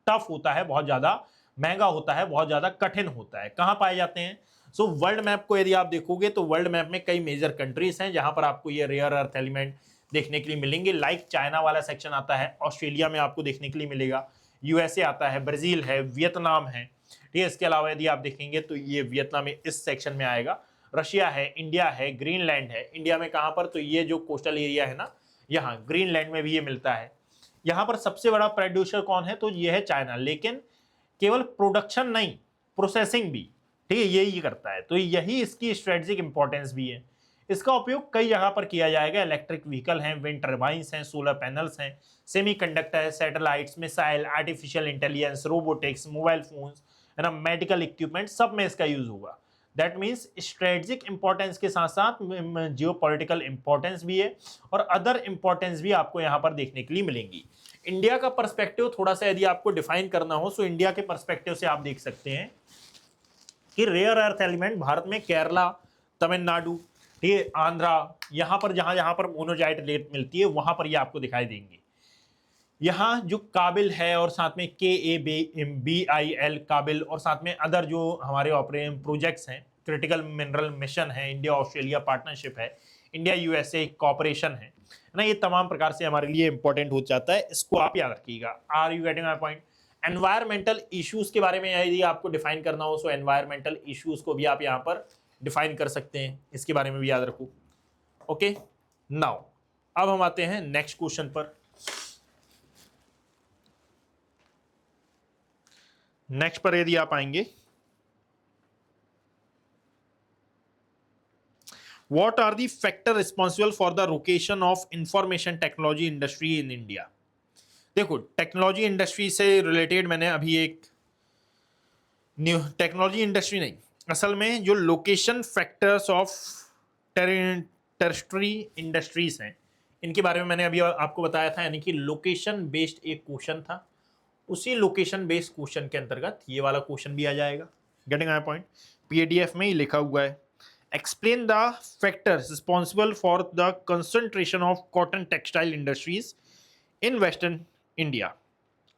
टफ होता है, बहुत ज्यादा महंगा होता है, बहुत ज्यादा कठिन होता है। कहां पाए जाते हैं? सो वर्ल्ड मैप को यदि आप देखोगे तो वर्ल्ड मैप में कई मेजर कंट्रीज हैं जहां पर आपको ये रेयर अर्थ एलिमेंट देखने के लिए मिलेंगे। लाइक चाइना वाला सेक्शन आता है, ऑस्ट्रेलिया में आपको देखने के लिए मिलेगा, यूएसए आता है, ब्राजील है, वियतनाम है। ठीक है, इसके अलावा यदि आप देखेंगे तो ये वियतनाम इस सेक्शन में आएगा, रशिया है, इंडिया है, ग्रीनलैंड है। इंडिया में कहां पर? तो ये जो कोस्टल एरिया है ना, यहाँ ग्रीनलैंड में भी ये मिलता है। यहाँ पर सबसे बड़ा प्रोड्यूसर कौन है? तो ये है चाइना, लेकिन केवल प्रोडक्शन नहीं, प्रोसेसिंग भी, ठीक है, यही करता है। तो यही इसकी स्ट्रेटेजिक इंपॉर्टेंस भी है। इसका उपयोग कई जगह पर किया जाएगा। इलेक्ट्रिक व्हीकल हैं, विंड टर्बाइंस हैं, सोलर पैनल्स हैं, सेमीकंडक्टर है, satellites, missile, artificial intelligence, robotics, mobile phones, है ना, मेडिकल इक्विपमेंट, सब में इसका यूज होगा। दैट मीन्स स्ट्रेटेजिक इंपॉर्टेंस के साथ साथ जियोपॉलिटिकल इंपॉर्टेंस भी है, और अदर इंपॉर्टेंस भी आपको यहाँ पर देखने के लिए मिलेंगी। इंडिया का पर्सपेक्टिव थोड़ा सा यदि आपको डिफाइन करना हो तो इंडिया के पर्सपेक्टिव से आप देख सकते हैं कि रेयर अर्थ एलिमेंट भारत में केरला, तमिलनाडु, ठीक है, आंध्रा, यहां पर जहां पर मोनोजाइट रेत मिलती है वहां पर ये आपको दिखाई देंगे। यहाँ जो काबिल है, और साथ में KABIL काबिल, और साथ में अदर जो हमारे ऑपरेशन प्रोजेक्ट्स हैं, क्रिटिकल मिनरल मिशन है, इंडिया ऑस्ट्रेलिया पार्टनरशिप है, इंडिया यूएसए कॉपरेशन है ना, ये तमाम प्रकार से हमारे लिए इंपॉर्टेंट हो जाता है। इसको आप याद रखिएगा। Are you getting my point? Environmental issues के बारे में यदि आपको डिफाइन करना हो तो एनवायरमेंटल इश्यूज को भी आप यहाँ पर डिफाइन कर सकते हैं, इसके बारे में भी याद रखो। ओके, नाउ अब हम आते हैं नेक्स्ट क्वेश्चन पर। नेक्स्ट पर यदि आप आएंगे, what are the factor responsible for the location of information technology industry in India? देखो, टेक्नोलॉजी इंडस्ट्री से रिलेटेड मैंने अभी एक न्यू टेक्नोलॉजी इंडस्ट्री नहीं, असल में जो लोकेशन फैक्टर्स ऑफ टेरेस्ट्री इंडस्ट्रीज हैं इनके बारे में मैंने अभी आपको बताया था। यानी कि लोकेशन बेस्ड एक क्वेश्चन था, उसी लोकेशन बेस्ड क्वेश्चन के अंतर्गत ये वाला क्वेश्चन भी आ जाएगा। Getting my point? पीडीएफ में ही लिखा हुआ है, explain the factors responsible for the concentration of cotton textile industries in western India.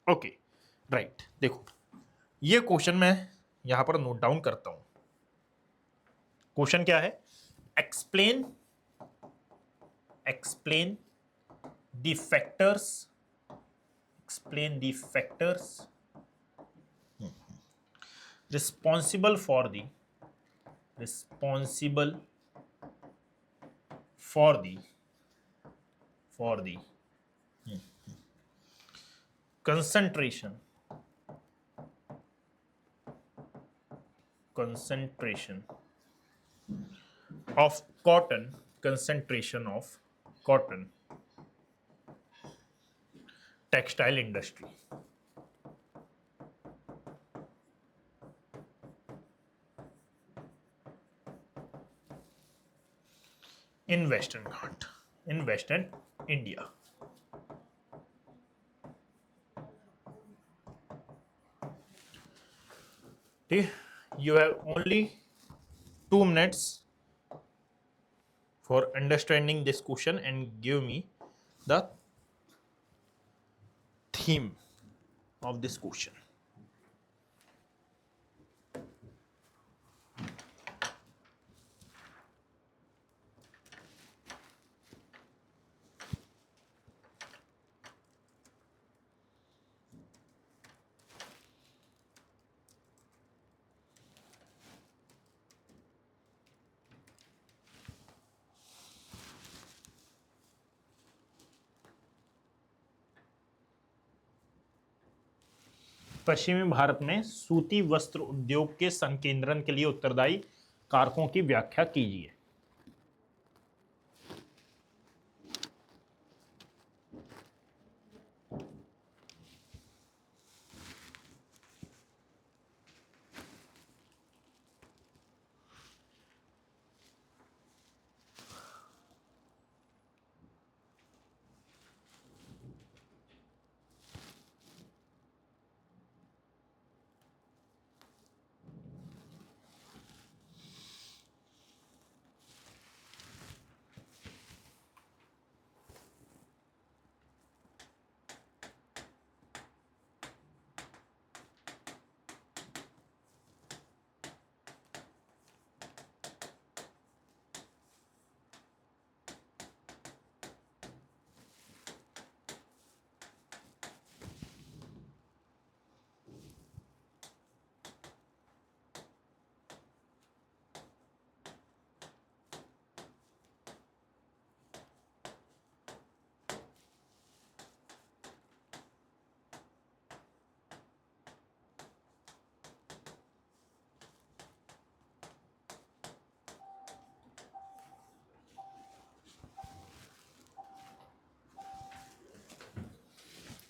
Okay, right. देखो, ये क्वेश्चन मैं यहां पर नोट डाउन करता हूं। क्वेश्चन क्या है? Explain the factors explain the factors responsible for the concentration of cotton textile industry in Western Ghat, in Western India. Okay, you have only 2 minutes for understanding this question and give me the theme of this question. पश्चिमी भारत में सूती वस्त्र उद्योग के संकेंद्रण के लिए उत्तरदायी कारकों की व्याख्या कीजिए।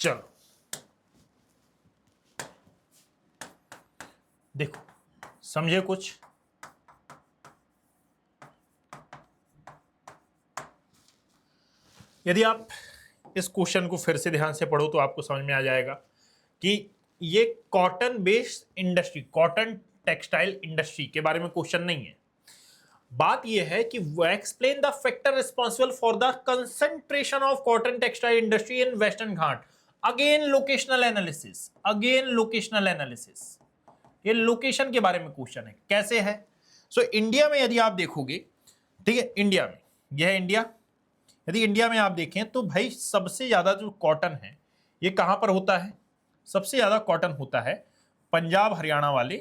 चलो देखो, समझे कुछ? यदि आप इस क्वेश्चन को फिर से ध्यान से पढ़ो तो आपको समझ में आ जाएगा कि ये cotton based industry, cotton textile industry के बारे में क्वेश्चन नहीं है। बात यह है कि explain the factor responsible for the concentration of cotton textile industry in western Ghat. Again locational analysis, ये लोकेशन के बारे में क्वेश्चन है। कैसे है? इंडिया में यदि आप देखोगे, ठीक है, इंडिया में, यह है इंडिया। यदि इंडिया में आप देखें तो भाई सबसे ज्यादा जो कॉटन है ये कहां पर होता है? सबसे ज्यादा कॉटन होता है पंजाब हरियाणा वाले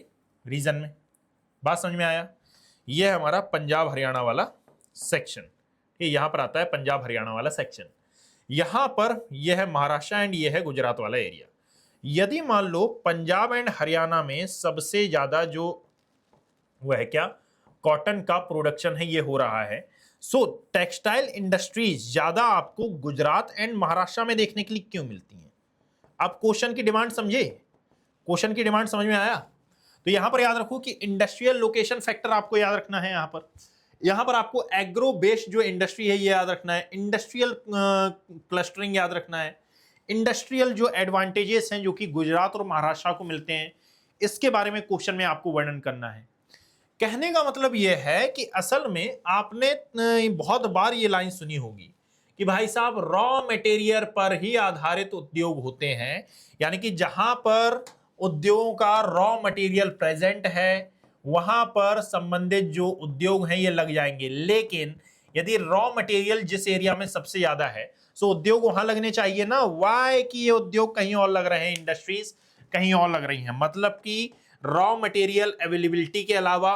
रीजन में। बात समझ में आया? यह हमारा पंजाब हरियाणा वाला सेक्शन, ये यहां पर आता है पंजाब हरियाणा वाला सेक्शन। यहां पर यह है महाराष्ट्र एंड यह है गुजरात वाला एरिया। यदि मान लो पंजाब एंड हरियाणा में सबसे ज्यादा जो वह है क्या कॉटन का प्रोडक्शन है ये हो रहा है, सो टेक्सटाइल इंडस्ट्रीज ज्यादा आपको गुजरात एंड महाराष्ट्र में देखने के लिए क्यों मिलती हैं? आप क्वेश्चन की डिमांड समझे? क्वेश्चन की डिमांड समझ में आया? तो यहां पर याद रखो कि इंडस्ट्रियल लोकेशन फैक्टर आपको याद रखना है। यहां पर आपको एग्रो बेस्ड जो इंडस्ट्री है ये याद रखना है, इंडस्ट्रियल क्लस्टरिंग याद रखना है, इंडस्ट्रियल जो एडवांटेजेस हैं जो कि गुजरात और महाराष्ट्र को मिलते हैं इसके बारे में क्वेश्चन में आपको वर्णन करना है। कहने का मतलब यह है कि असल में आपने बहुत बार ये लाइन सुनी होगी कि भाई साहब रॉ मटेरियल पर ही आधारित उद्योग होते हैं, यानी कि जहां पर उद्योगों का रॉ मटेरियल प्रेजेंट है वहां पर संबंधित जो उद्योग हैं ये लग जाएंगे। लेकिन यदि रॉ मटेरियल जिस एरिया में सबसे ज्यादा है सो उद्योग वहां लगने चाहिए ना, वाई कि ये उद्योग कहीं और लग रहे हैं, इंडस्ट्रीज कहीं और लग रही हैं, मतलब कि रॉ मटेरियल अवेलेबिलिटी के अलावा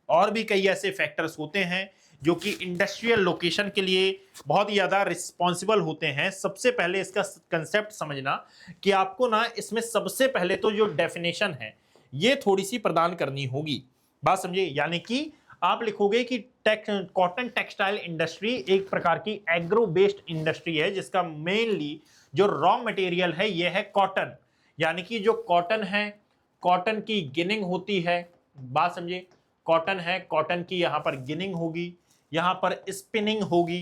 और भी कई ऐसे फैक्टर्स होते हैं जो कि इंडस्ट्रियल लोकेशन के लिए बहुत ज़्यादा रिस्पॉन्सिबल होते हैं। सबसे पहले इसका कंसेप्ट समझना कि आपको ना इसमें सबसे पहले तो जो डेफिनेशन है ये थोड़ी सी प्रदान करनी होगी, बात समझिए। यानी कि आप लिखोगे कि कॉटन टेक्सटाइल इंडस्ट्री एक प्रकार की एग्रो बेस्ड इंडस्ट्री है जिसका मेनली जो रॉ मटेरियल है ये है कॉटन। यानी कि जो कॉटन है, कॉटन की गिनिंग होती है, बात समझिए, कॉटन है, कॉटन की यहां पर गिनिंग होगी, यहां पर स्पिनिंग होगी,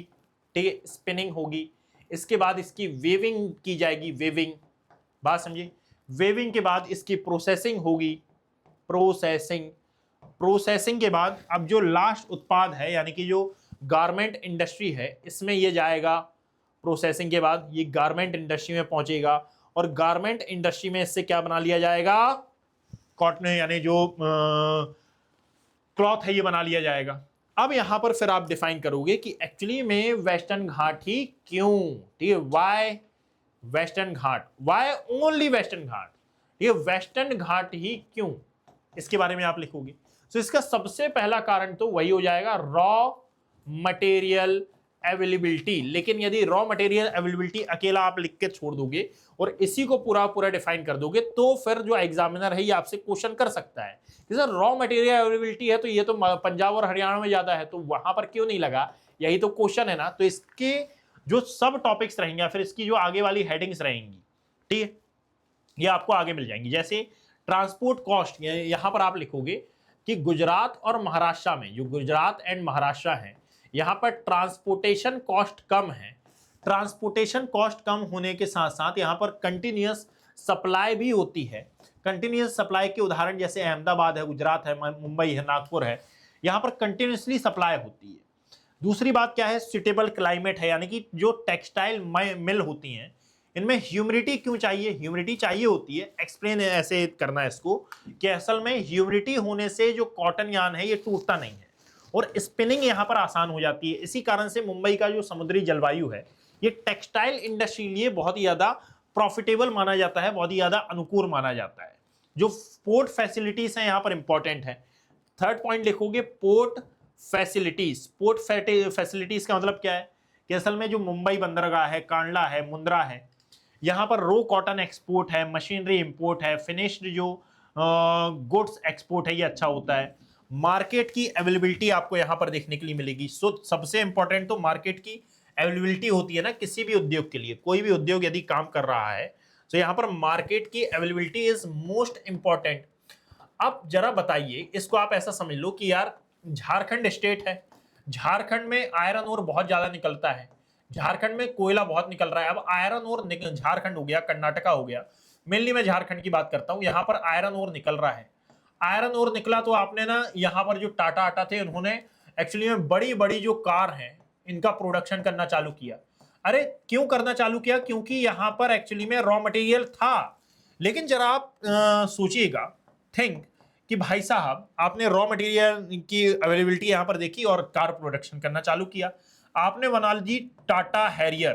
ठीक है, स्पिनिंग होगी। इसके बाद इसकी वेविंग की जाएगी, वेविंग, बात समझिए। वेविंग के बाद इसकी प्रोसेसिंग होगी, प्रोसेसिंग। प्रोसेसिंग के बाद अब जो लास्ट उत्पाद है यानी कि जो गारमेंट इंडस्ट्री है इसमें ये जाएगा, प्रोसेसिंग के बाद ये गारमेंट इंडस्ट्री में पहुंचेगा और गारमेंट इंडस्ट्री में इससे क्या बना लिया जाएगा, कॉटन यानी जो क्लॉथ है ये बना लिया जाएगा। अब यहां पर फिर आप डिफाइन करोगे कि एक्चुअली में वेस्टर्न घाट ही क्यों, ठीक है, वाई वेस्टर्न घाट, वाई ओनली वेस्टर्न घाट, ये वेस्टर्न घाट ही क्यों, इसके बारे में आप लिखोगे। तो इसका सबसे पहला कारण तो वही हो जाएगा, रॉ मटेरियल अवेलेबिलिटी। लेकिन यदि रॉ मटेरियल अवेलेबिलिटी अकेला आप लिख के छोड़ दोगे और इसी को पूरा पूरा डिफाइन कर दोगे तो फिर जो एग्जामिनर है ये आपसे क्वेश्चन कर सकता है कि सर रॉ मटेरियल अवेलेबिलिटी है तो ये तो पंजाब और हरियाणा में ज्यादा है तो वहां पर क्यों नहीं लगा, यही तो क्वेश्चन है ना। तो इसके जो सब टॉपिक्स रहेंगे फिर इसकी जो आगे वाली हेडिंग्स रहेंगी, ठीक है, ये आपको आगे मिल जाएंगी। जैसे ट्रांसपोर्ट कॉस्ट, यहां पर आप लिखोगे कि गुजरात और महाराष्ट्र में, जो गुजरात एंड महाराष्ट्र है यहां पर ट्रांसपोर्टेशन कॉस्ट कम है। ट्रांसपोर्टेशन कॉस्ट कम होने के साथ साथ यहां पर कंटिन्यूअस सप्लाई भी होती है। कंटिन्यूअस सप्लाई के उदाहरण जैसे अहमदाबाद है, गुजरात है, मुंबई है, नागपुर है, यहां पर कंटिन्यूअसली सप्लाई होती है। दूसरी बात क्या है, सुटेबल क्लाइमेट है, यानी कि जो टेक्सटाइल मिल होती हैं इनमें ह्यूमिडिटी क्यों चाहिए, ह्यूमिडिटी चाहिए होती है। एक्सप्लेन ऐसे करना है इसको कि असल में ह्यूमिडिटी होने से जो कॉटन यान है ये टूटता नहीं है और स्पिनिंग यहां पर आसान हो जाती है। इसी कारण से मुंबई का जो समुद्री जलवायु है ये टेक्सटाइल इंडस्ट्री लिए बहुत ही ज्यादा प्रॉफिटेबल माना जाता है, बहुत ही ज्यादा अनुकूल माना जाता है। जो पोर्ट फैसिलिटीज हैं यहां पर इंपॉर्टेंट है। थर्ड पॉइंट लिखोगे पोर्ट फैसिलिटीज। पोर्ट फैसिलिटीज का मतलब क्या है कि असल में जो मुंबई बंदरगाह है, कांडला है, मुंद्रा है, यहां पर रो कॉटन एक्सपोर्ट है, मशीनरी इंपोर्ट है, फिनिश्ड जो गुड्स एक्सपोर्ट है ये अच्छा होता है। मार्केट की अवेलेबिलिटी आपको यहां पर देखने के लिए मिलेगी। सो सबसे इंपॉर्टेंट तो मार्केट की अवेलेबिलिटी होती है ना किसी भी उद्योग के लिए। कोई भी उद्योग यदि काम कर रहा है तो यहां पर मार्केट की अवेलेबिलिटी इज मोस्ट इंपॉर्टेंट। अब जरा बताइए इसको, आप ऐसा समझ लो कि यार झारखंड स्टेट है, झारखंड में आयरन ओर बहुत ज्यादा निकलता है, झारखंड में कोयला बहुत निकल रहा है। अब आयरन ओर झारखंड हो गया, कर्नाटका हो गया, मेनली मैं झारखंड की बात करता हूं, यहां पर आयरन ओर निकल रहा है। आयरन ओर निकला तो आपने ना यहां पर जो टाटा आटा थे उन्होंने एक्चुअली में बड़ी बड़ी जो कार हैं इनका प्रोडक्शन करना चालू किया। अरे क्यों करना चालू किया, क्योंकि यहां पर एक्चुअली में रॉ मटेरियल था। लेकिन जरा आप सोचिएगा, थिंक कि भाई साहब आपने रॉ मटेरियल की अवेलेबिलिटी यहां पर देखी और कार प्रोडक्शन करना चालू किया। आपने बना ली टाटा हैरियर,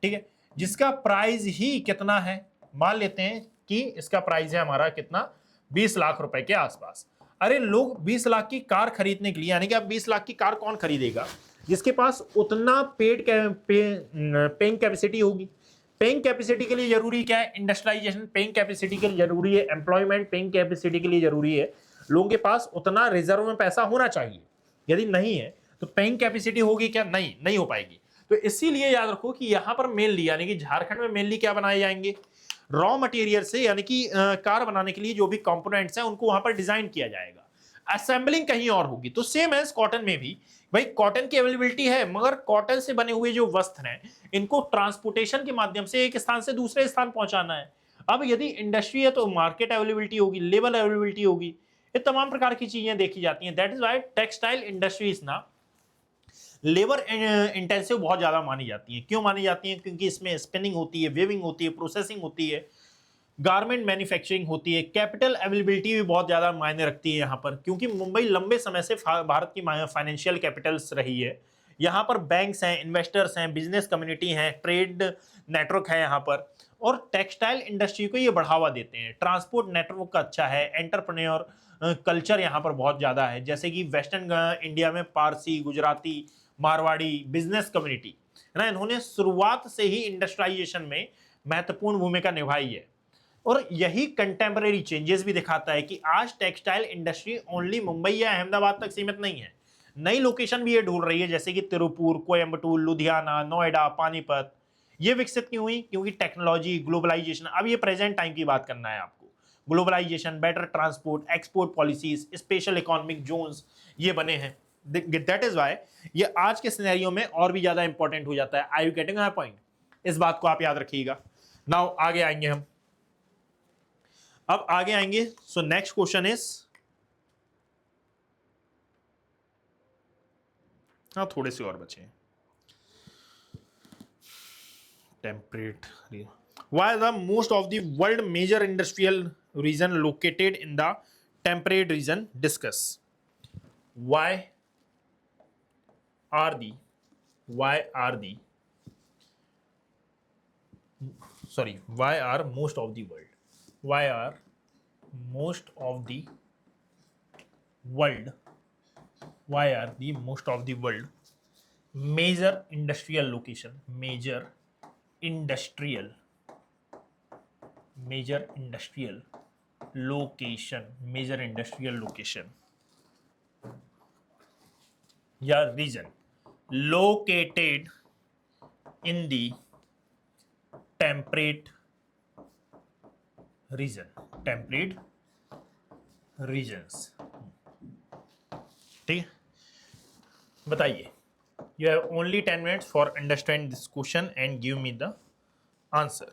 ठीक है, जिसका प्राइस ही कितना है, मान लेते हैं कि इसका प्राइस है हमारा कितना, 20 लाख रुपए के आसपास। अरे लोग 20 लाख की कार खरीदने के लिए, यानी कि अब 20 लाख की कार कौन खरीदेगा, जिसके पास उतना पेइंग कैपेसिटी होगी। पेइंग कैपेसिटी के लिए जरूरी क्या है, इंडस्ट्रियलाइजेशन। पेइंग कैपेसिटी के लिए जरूरी है एम्प्लॉयमेंट। पेइंग कैपेसिटी के लिए जरूरी है लोगों के पास उतना रिजर्व में पैसा होना चाहिए। यदि नहीं है तो पेइंग कैपेसिटी होगी क्या, नहीं हो पाएगी। तो इसीलिए याद रखो कि यहां पर मेनली यानी कि झारखंड में मेनली क्या बनाए जाएंगे, रॉ मटेरियल से, यानी कि कार बनाने के लिए जो भी कंपोनेंट्स हैं उनको वहां पर डिजाइन किया जाएगा, असेंबलिंग कहीं और होगी। तो सेम एज कॉटन में भी भाई कॉटन की अवेलेबिलिटी है, मगर कॉटन से बने हुए जो वस्त्र हैं इनको ट्रांसपोर्टेशन के माध्यम से एक स्थान से दूसरे स्थान पहुंचाना है। अब यदि इंडस्ट्री है तो मार्केट अवेलेबिलिटी होगी, लेबर अवेलेबिलिटी होगी, ये तमाम प्रकार की चीजें देखी जाती हैं। That is why textile industries ना लेबर इंटेंसिव बहुत ज्यादा मानी जाती है। क्यों मानी जाती है, क्योंकि इसमें स्पिनिंग होती है, वेविंग होती है, प्रोसेसिंग होती है, गारमेंट मैन्युफैक्चरिंग होती है। कैपिटल अवेलेबिलिटी भी बहुत ज्यादा मायने रखती है यहाँ पर, क्योंकि मुंबई लंबे समय से भारत की फाइनेंशियल कैपिटल्स रही है। यहाँ पर बैंक्स हैं, इन्वेस्टर्स हैं, बिजनेस कम्युनिटी हैं, ट्रेड नेटवर्क है यहाँ पर, और टेक्सटाइल इंडस्ट्री को ये बढ़ावा देते हैं। ट्रांसपोर्ट नेटवर्क का अच्छा है, एंटरप्रेन्योर कल्चर यहाँ पर बहुत ज़्यादा है, जैसे कि वेस्टर्न इंडिया में पारसी, गुजराती, मारवाड़ी बिजनेस कम्युनिटी है ना, इन्होंने शुरुआत से ही इंडस्ट्रियलाइजेशन में महत्वपूर्ण भूमिका निभाई है। और यही कंटेम्परेरी चेंजेस भी दिखाता है कि आज टेक्सटाइल इंडस्ट्री ओनली मुंबई या अहमदाबाद तक सीमित नहीं है, नई लोकेशन भी ये ढूंढ रही है, जैसे कि तिरुपुर, कोयम्बटूर, लुधियाना, नोएडा, पानीपत। ये विकसित क्यों हुई? क्योंकि टेक्नोलॉजी, ग्लोबलाइजेशन, अब ये प्रेजेंट टाइम की बात करना है आपको, globalisation, better transport, export policies, special economic zones ये बने हैं। दैट इज वाई ये आज के सिनेरियो में और भी ज्यादा इंपॉर्टेंट हो जाता है। I you getting my point? इस बात को आप याद रखिएगा। नाउ आगे आएंगे हम, अब आगे आएंगे। सो नेक्स्ट क्वेश्चन इज, हाँ थोड़े से और बचे हैं। Temperate, why the most of the world major industrial region located in the temperate region? Discuss. Why are the why are the sorry why are most of the world why are most of the world why are the most of the world major industrial location industrial major industrial major industrial location या region located in the temperate regions? ठीक है, बताइए। You have only 10 minutes for understand this question and give me the answer.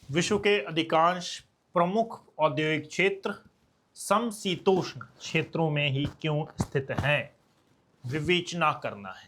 विश्व के अधिकांश प्रमुख औद्योगिक क्षेत्र समशीतोष्ण क्षेत्रों में ही क्यों स्थित हैं? विवेचना करना है।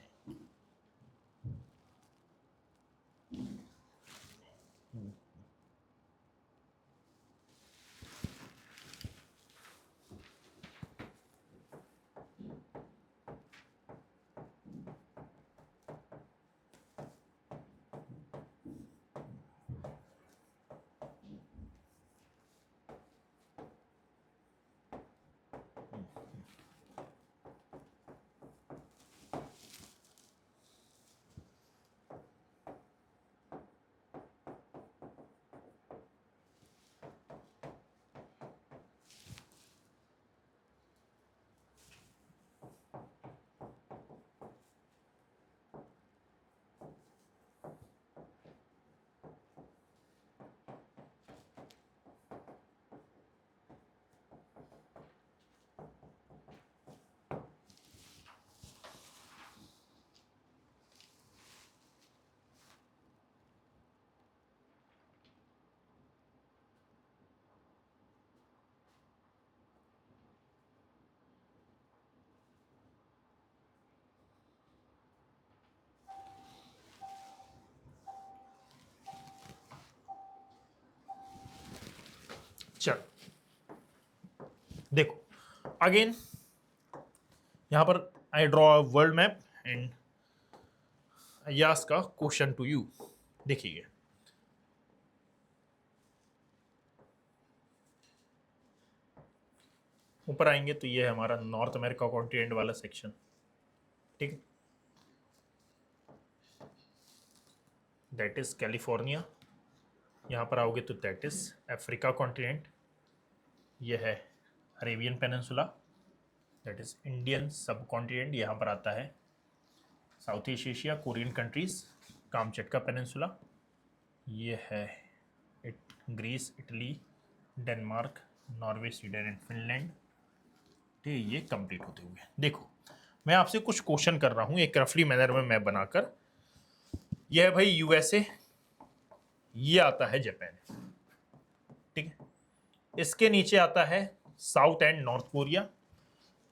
चलो देखो अगेन, यहां पर I draw a world map and I ask का क्वेश्चन टू यू। देखिए ऊपर आएंगे तो ये है हमारा नॉर्थ अमेरिका कॉन्टिनेंट वाला सेक्शन, ठीक है, दैट इज कैलिफोर्निया। यहाँ पर आओगे तो दैट इज अफ्रीका कॉन्टिनेंट। ये है Arabian peninsula, that is Indian subcontinent. यहाँ पर आता है south east Asia, Korean countries, Kamchatka peninsula. ये है Greece, Italy, Denmark, Norway, Sweden and Finland. ठीक है, ये कंप्लीट होते हुए देखो मैं आपसे कुछ क्वेश्चन कर रहा हूं एक रफली मैनर में मैप बनाकर। यह है भाई यूएसए, ये आता है जापान, ठीक है। इसके नीचे आता है साउथ एंड नॉर्थ कोरिया,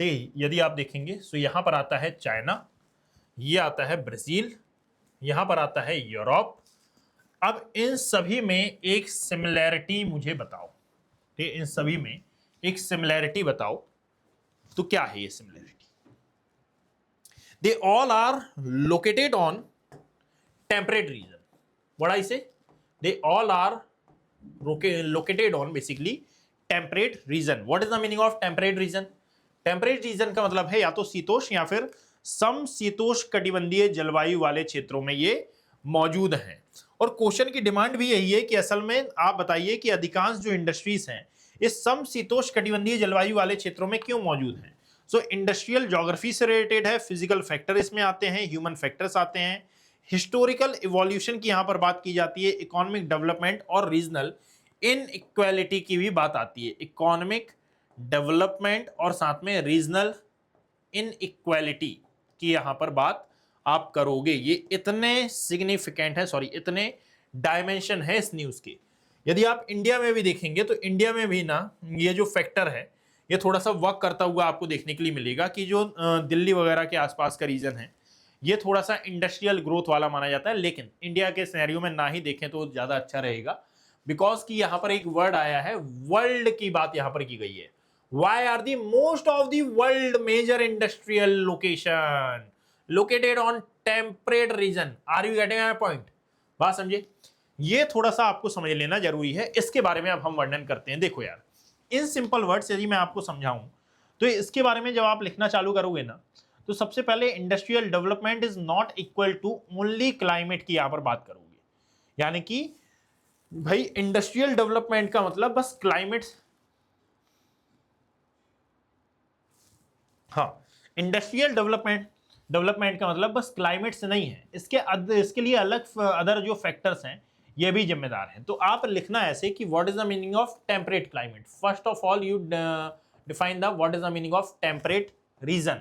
ठीक। यदि आप देखेंगे तो यहां पर आता है चाइना, ये आता है ब्राजील, यहां पर आता है यूरोप। अब इन सभी में एक सिमिलैरिटी मुझे बताओ, ठीक। इन सभी में एक सिमिलैरिटी बताओ, तो क्या है ये similarity? They all are located on temperate region. What I say? They all are located on basically temperate region. What is the meaning of temperate region? Temperate region का मतलब है या तो शीतोष्ण या फिर समशीतोष्ण कटिबंधीय जलवायु वाले क्षेत्रों में ये मौजूद हैं। और क्वेश्चन की डिमांड भी यही है कि असल में आप बताइए कि अधिकांश जो इंडस्ट्रीज हैं इस समशीतोष्ण कटिबंधीय जलवायु वाले क्षेत्रों में क्यों मौजूद हैं। सो इंडस्ट्रियल ज्योग्राफी से रिलेटेड है, फिजिकल फैक्टर इसमें आते हैं, ह्यूमन फैक्टर्स आते हैं, हिस्टोरिकल इवोल्यूशन की यहां पर बात की जाती है, इकोनॉमिक डेवलपमेंट और रीजनल इनइक्वालिटी की भी बात आती है। इकोनॉमिक डेवलपमेंट और साथ में रीजनल इनइक्वालिटी की यहां पर बात आप करोगे। ये इतने सिग्निफिकेंट है, सॉरी इतने डायमेंशन है इस न्यूज के। यदि आप इंडिया में भी देखेंगे तो इंडिया में भी ना ये जो फैक्टर है ये थोड़ा सा वर्क करता हुआ आपको देखने के लिए मिलेगा कि जो दिल्ली वगैरह के आसपास का रीजन है ये थोड़ा सा इंडस्ट्रियल ग्रोथ वाला माना जाता है, लेकिन इंडिया के सिनेरियो में ना ही देखें तो ज्यादा अच्छा रहेगा, बिकॉज कि यहां पर एक वर्ड आया है, वर्ल्ड की बात यहां पर की गई है। Why are the most of the world major industrial location located on temperate region. Are you getting my point? बात समझे? ये थोड़ा सा आपको समझ लेना जरूरी है। इसके बारे में अब हम वर्णन करते हैं। देखो यार, इन सिंपल वर्ड्स यदि मैं आपको समझाऊं तो इसके बारे में जब आप लिखना चालू करोगे ना तो सबसे पहले industrial development is not equal to only climate की यहां पर बात करोगे। यानी कि भाई इंडस्ट्रियल डेवलपमेंट का मतलब बस क्लाइमेट, हाँ, इंडस्ट्रियल डेवलपमेंट का मतलब बस क्लाइमेट से नहीं है, इसके लिए अलग अदर जो फैक्टर्स हैं ये भी जिम्मेदार हैं। तो आप लिखना ऐसे कि what is the meaning of temperate climate. First of all you define the what is the meaning of temperate region.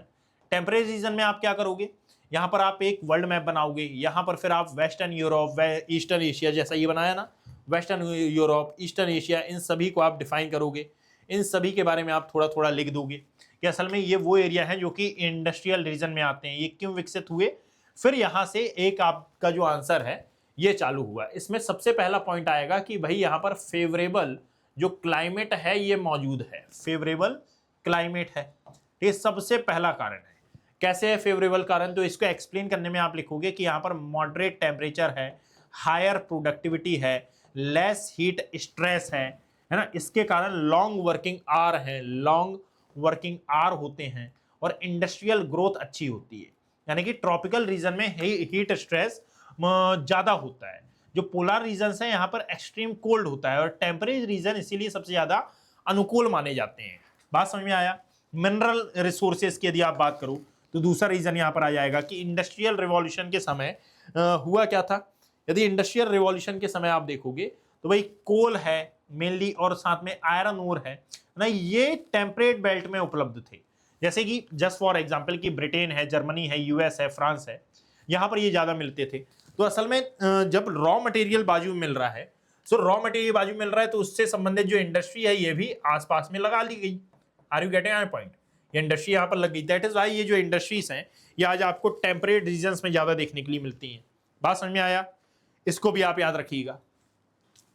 Temperate region में आप क्या करोगे, यहां पर आप एक वर्ल्ड मैप बनाओगे, यहां पर फिर आप वेस्टर्न यूरोप, ईस्टर्न एशिया, जैसा ये बनाया ना, वेस्टर्न यूरोप, ईस्टर्न एशिया, इन सभी को आप डिफाइन करोगे। इन सभी के बारे में आप थोड़ा थोड़ा लिख दोगे कि असल में ये वो एरिया है जो कि इंडस्ट्रियल रीजन में आते हैं, ये क्यों विकसित हुए। फिर यहां से एक आपका जो आंसर है ये चालू हुआ। इसमें सबसे पहला पॉइंट आएगा कि भाई यहां पर फेवरेबल जो क्लाइमेट है ये मौजूद है, फेवरेबल क्लाइमेट है, ये सबसे पहला कारण है। कैसे है फेवरेबल कारण? तो इसको एक्सप्लेन करने में आप लिखोगे कि यहाँ पर मॉडरेट टेम्परेचर है, हायर प्रोडक्टिविटी है, लेस हीट स्ट्रेस है ना, इसके कारण लॉन्ग वर्किंग आवर है, लॉन्ग वर्किंग आवर होते हैं और इंडस्ट्रियल ग्रोथ अच्छी होती है। यानी कि ट्रॉपिकल रीजन में हीट स्ट्रेस ज्यादा होता है, जो पोलर रीजन है यहाँ पर एक्सट्रीम कोल्ड होता है, और टेम्परेट रीजन इसीलिए सबसे ज्यादा अनुकूल माने जाते हैं। बात समझ में आया? मिनरल रिसोर्सेज की यदि आप बात करो तो दूसरा रीजन यहां पर आ जाएगा कि इंडस्ट्रियल रिवॉल्यूशन के समय हुआ क्या था। यदि इंडस्ट्रियल रिवॉल्यूशन के समय आप देखोगे तो भाई कोल है मेनली और साथ में आयरन ओर है ना, ये टेम्परेट बेल्ट में उपलब्ध थे। जैसे कि जस्ट फॉर एग्जांपल कि ब्रिटेन है, जर्मनी है, यूएस है, फ्रांस है, यहां पर ये ज्यादा मिलते थे। तो असल में जब रॉ मटेरियल बाजू मिल रहा है, सो रॉ मटेरियल बाजू मिल रहा है तो उससे संबंधित जो इंडस्ट्री है ये भी आसपास में लगा ली गई। Are you getting my point? ये इंडस्ट्री यहाँ पर लग गई। दैट इज वाई ये जो इंडस्ट्रीज हैं ये आज आपको टेम्परेट रीजन्स में ज्यादा देखने के लिए मिलती हैं। बात समझ में आया? इसको भी आप याद रखिएगा।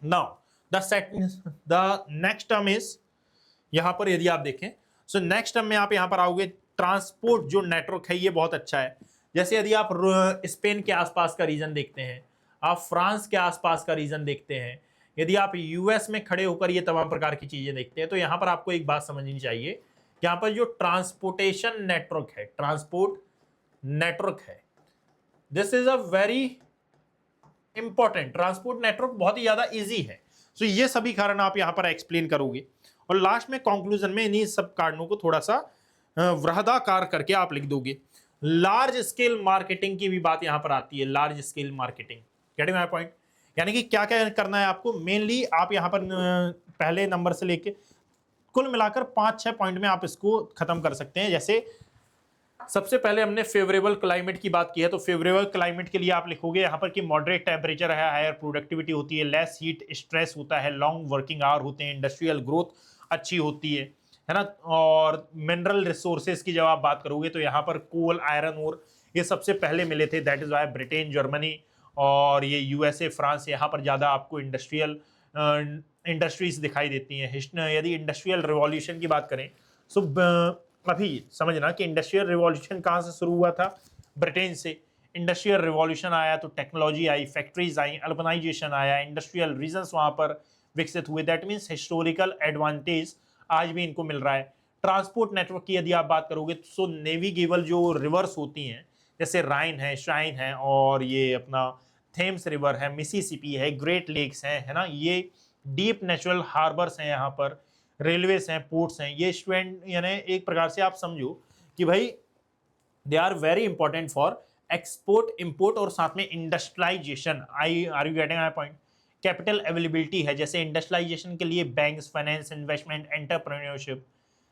Now the next term is, यहां पर यदि आप देखें सो नेक्स्ट टर्म में आप यहां पर आओगे, ट्रांसपोर्ट जो नेटवर्क है ये बहुत अच्छा है। जैसे यदि आप स्पेन के आसपास का रीजन देखते हैं, आप फ्रांस के आसपास का रीजन देखते हैं, यदि आप यूएस में खड़े होकर ये तमाम प्रकार की चीजें देखते हैं, तो यहां पर आपको एक बात समझनी चाहिए, यहां पर जो ट्रांसपोर्टेशन नेटवर्क है, ट्रांसपोर्ट नेटवर्क है, this is a very important. Transport network बहुत ही ज्यादा इजी है। सो ये सभी कारण आप यहां पर एक्सप्लेन करोगे और लास्ट में कंक्लूजन में इन्हीं सब कारणों को थोड़ा सा वृहदाकार करके आप लिख दोगे। लार्ज स्केल मार्केटिंग की भी बात यहां पर आती है, large scale marketing. Getting my point? यानी कि क्या क्या करना है आपको, मेनली आप यहां पर पहले नंबर से लेके कुल मिलाकर 5-6 पॉइंट में आप इसको खत्म कर सकते हैं। जैसे सबसे पहले हमने फेवरेबल क्लाइमेट की बात की है, तो फेवरेबल क्लाइमेट के लिए आप लिखोगे यहाँ पर कि मॉडरेट टेम्परेचर है, हायर प्रोडक्टिविटी होती है, लेस हीट स्ट्रेस होता है, लॉन्ग वर्किंग आवर होते हैं, इंडस्ट्रियल ग्रोथ अच्छी होती है ना। और मिनरल रिसोर्सेज की जब आप बात करोगे तो यहाँ पर कोल, आयरन और ये सबसे पहले मिले थे। That is why Britain, Germany और ये यूएसए, फ्रांस, यहाँ पर ज़्यादा आपको इंडस्ट्रीज दिखाई देती हैं। यदि इंडस्ट्रियल रिवॉल्यूशन की बात करें सो अभी समझना कि इंडस्ट्रियल रिवॉल्यूशन कहाँ से शुरू हुआ था, ब्रिटेन से। इंडस्ट्रियल रिवॉल्यूशन आया तो टेक्नोलॉजी आई, फैक्ट्रीज आई, अर्बनाइजेशन आया, इंडस्ट्रियल रीजन्स वहाँ पर विकसित हुए। दैट मीन्स हिस्टोरिकल एडवांटेज आज भी इनको मिल रहा है। ट्रांसपोर्ट नेटवर्क की यदि आप बात करोगे तो सो नेविगेबल जो रिवर्स होती हैं, जैसे राइन है, शाइन है और ये अपना थेम्स रिवर है, मिसिसिपी है, ग्रेट लेक्स हैं, है ना, ये डीप नेचुरल हार्बर्स हैं, यहाँ पर रेलवेज हैं, पोर्ट्स हैं। ये स्टूडेंट यानी एक प्रकार से आप समझो कि भाई they are very important for export, import और साथ में industrialization. I are you getting my point? Capital availability है, जैसे इंडस्ट्रियलाइजेशन के लिए banks, finance, investment, entrepreneurship,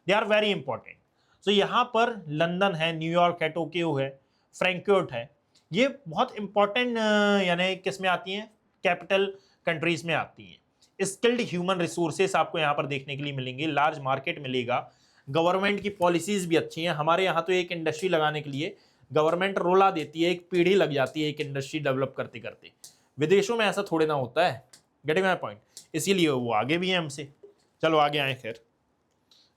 they are very important. तो यहाँ पर लंदन है, न्यूयॉर्क है, टोक्यो है, फ्रैंकफर्ट है, ये बहुत इंपॉर्टेंट यानी किस में आती हैं, कैपिटल कंट्रीज में आती हैं। स्किल्ड ह्यूमन रिसोर्सेस आपको यहाँ पर देखने के लिए मिलेंगे, लार्ज मार्केट मिलेगा, गवर्नमेंट की पॉलिसीज भी अच्छी हैं। हमारे यहाँ तो एक इंडस्ट्री लगाने के लिए गवर्नमेंट रोला देती है, एक पीढ़ी लग जाती है एक इंडस्ट्री डेवलप करते करते। विदेशों में ऐसा थोड़े ना होता है। Getting my point? इसीलिए वो आगे भी हैं हमसे। चलो आगे आए। खैर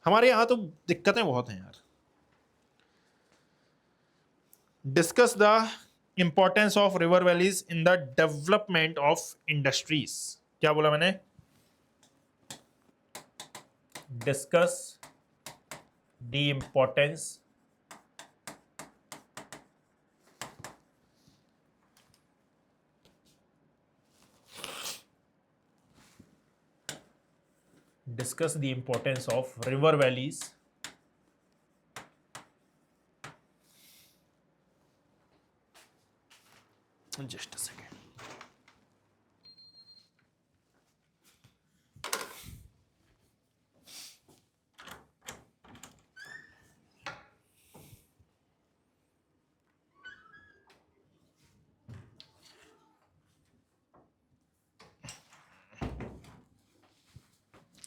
हमारे यहाँ तो दिक्कतें बहुत हैं यार। Discuss the importance of river valleys in the development of industries. क्या बोला मैंने? Discuss the importance of river valleys just a second.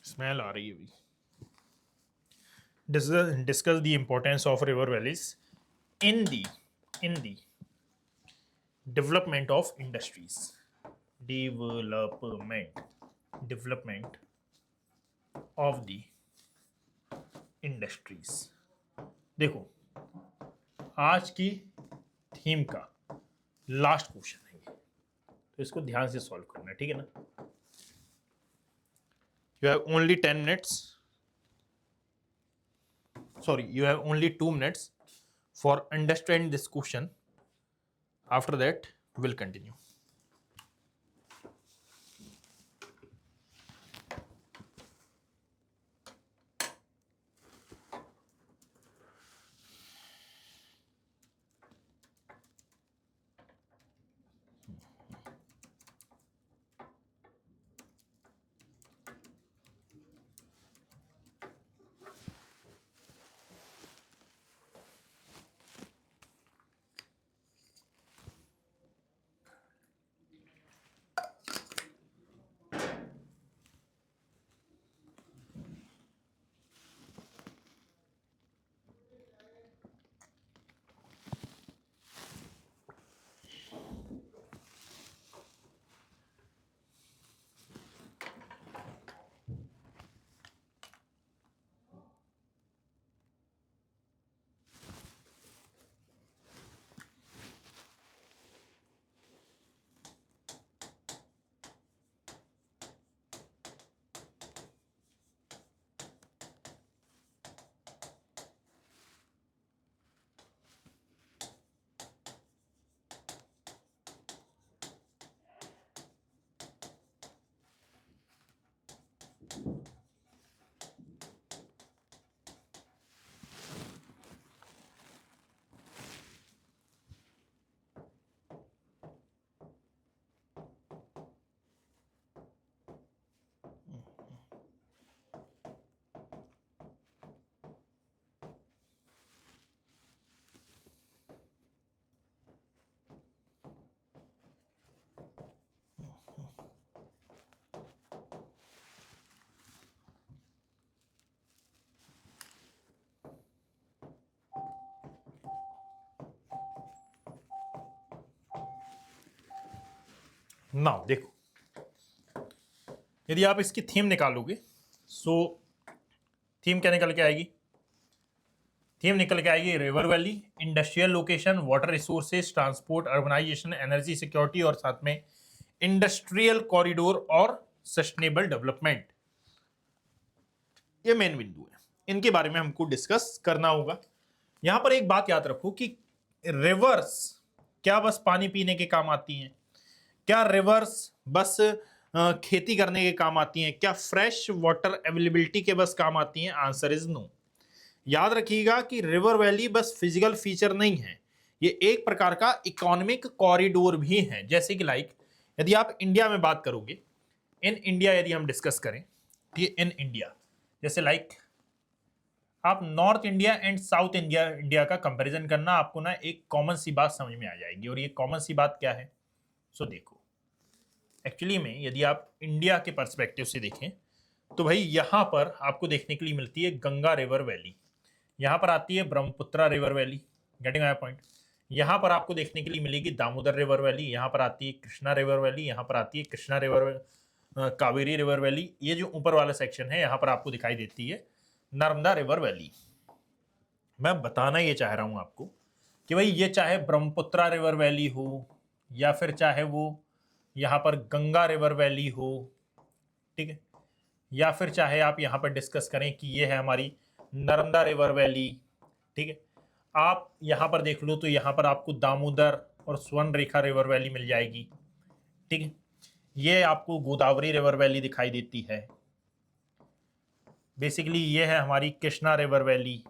Smell आ रही है भी। Discuss the importance of river valleys in the development of industries. Development of the industries. देखो आज की थीम का लास्ट क्वेश्चन है ये, तो इसको ध्यान से सॉल्व करना है, ठीक है ना। You have only 10 minutes. Sorry, you have only 2 minutes for understanding this question. After that, we'll continue. Now देखो, यदि आप इसकी थीम निकालोगे, सो थीम क्या निकल के आएगी? थीम निकल के आएगी river valley, industrial location, water resources, transport, urbanization, energy security और साथ में इंडस्ट्रियल कॉरिडोर और सस्टेनेबल डेवलपमेंट। ये मेन बिंदु है, इनके बारे में हमको डिस्कस करना होगा। यहां पर एक बात याद रखो कि रिवर्स क्या बस पानी पीने के काम आती हैं? क्या रिवर्स बस खेती करने के काम आती हैं? क्या फ्रेश वाटर अवेलेबिलिटी के बस काम आती हैं? Answer is no. याद रखिएगा कि रिवर वैली बस फिजिकल फीचर नहीं है, ये एक प्रकार का इकोनॉमिक कॉरिडोर भी है। जैसे कि लाइक यदि आप इंडिया में बात करोगे, इन इंडिया यदि हम डिस्कस करें, ये इन इंडिया, जैसे लाइक आप north India and south India का कंपैरिजन करना, आपको ना एक कॉमन सी बात समझ में आ जाएगी। और ये कॉमन सी बात क्या है? सो देखो, एक्चुअली में यदि आप इंडिया के पर्सपेक्टिव से देखें तो भाई यहां पर आपको देखने के लिए मिलती है गंगा रिवर वैली, यहां पर आती है Brahmaputra river valley, getting my point. यहां पर आपको देखने के लिए मिलेगी दामोदर रिवर वैली, यहां पर आती है कृष्णा रिवर वैली, यहां पर आती है Krishna river, Kaveri river valley. ये जो ऊपर वाला सेक्शन है, यहां पर आपको दिखाई देती है नर्मदा रिवर वैली। मैं बताना ये चाह रहा हूं आपको कि भाई ये चाहे ब्रह्मपुत्रा रिवर वैली हो या फिर चाहे वो यहाँ पर गंगा रिवर वैली हो, ठीक है, या फिर चाहे आप यहाँ पर डिस्कस करें कि ये है हमारी नर्मदा रिवर वैली, ठीक है, आप यहाँ पर देख लो तो यहाँ पर आपको दामोदर और स्वर्ण रेखा रिवर वैली मिल जाएगी, ठीक है। ये आपको गोदावरी रिवर वैली दिखाई देती है। बेसिकली ये है हमारी कृष्णा रिवर वैली,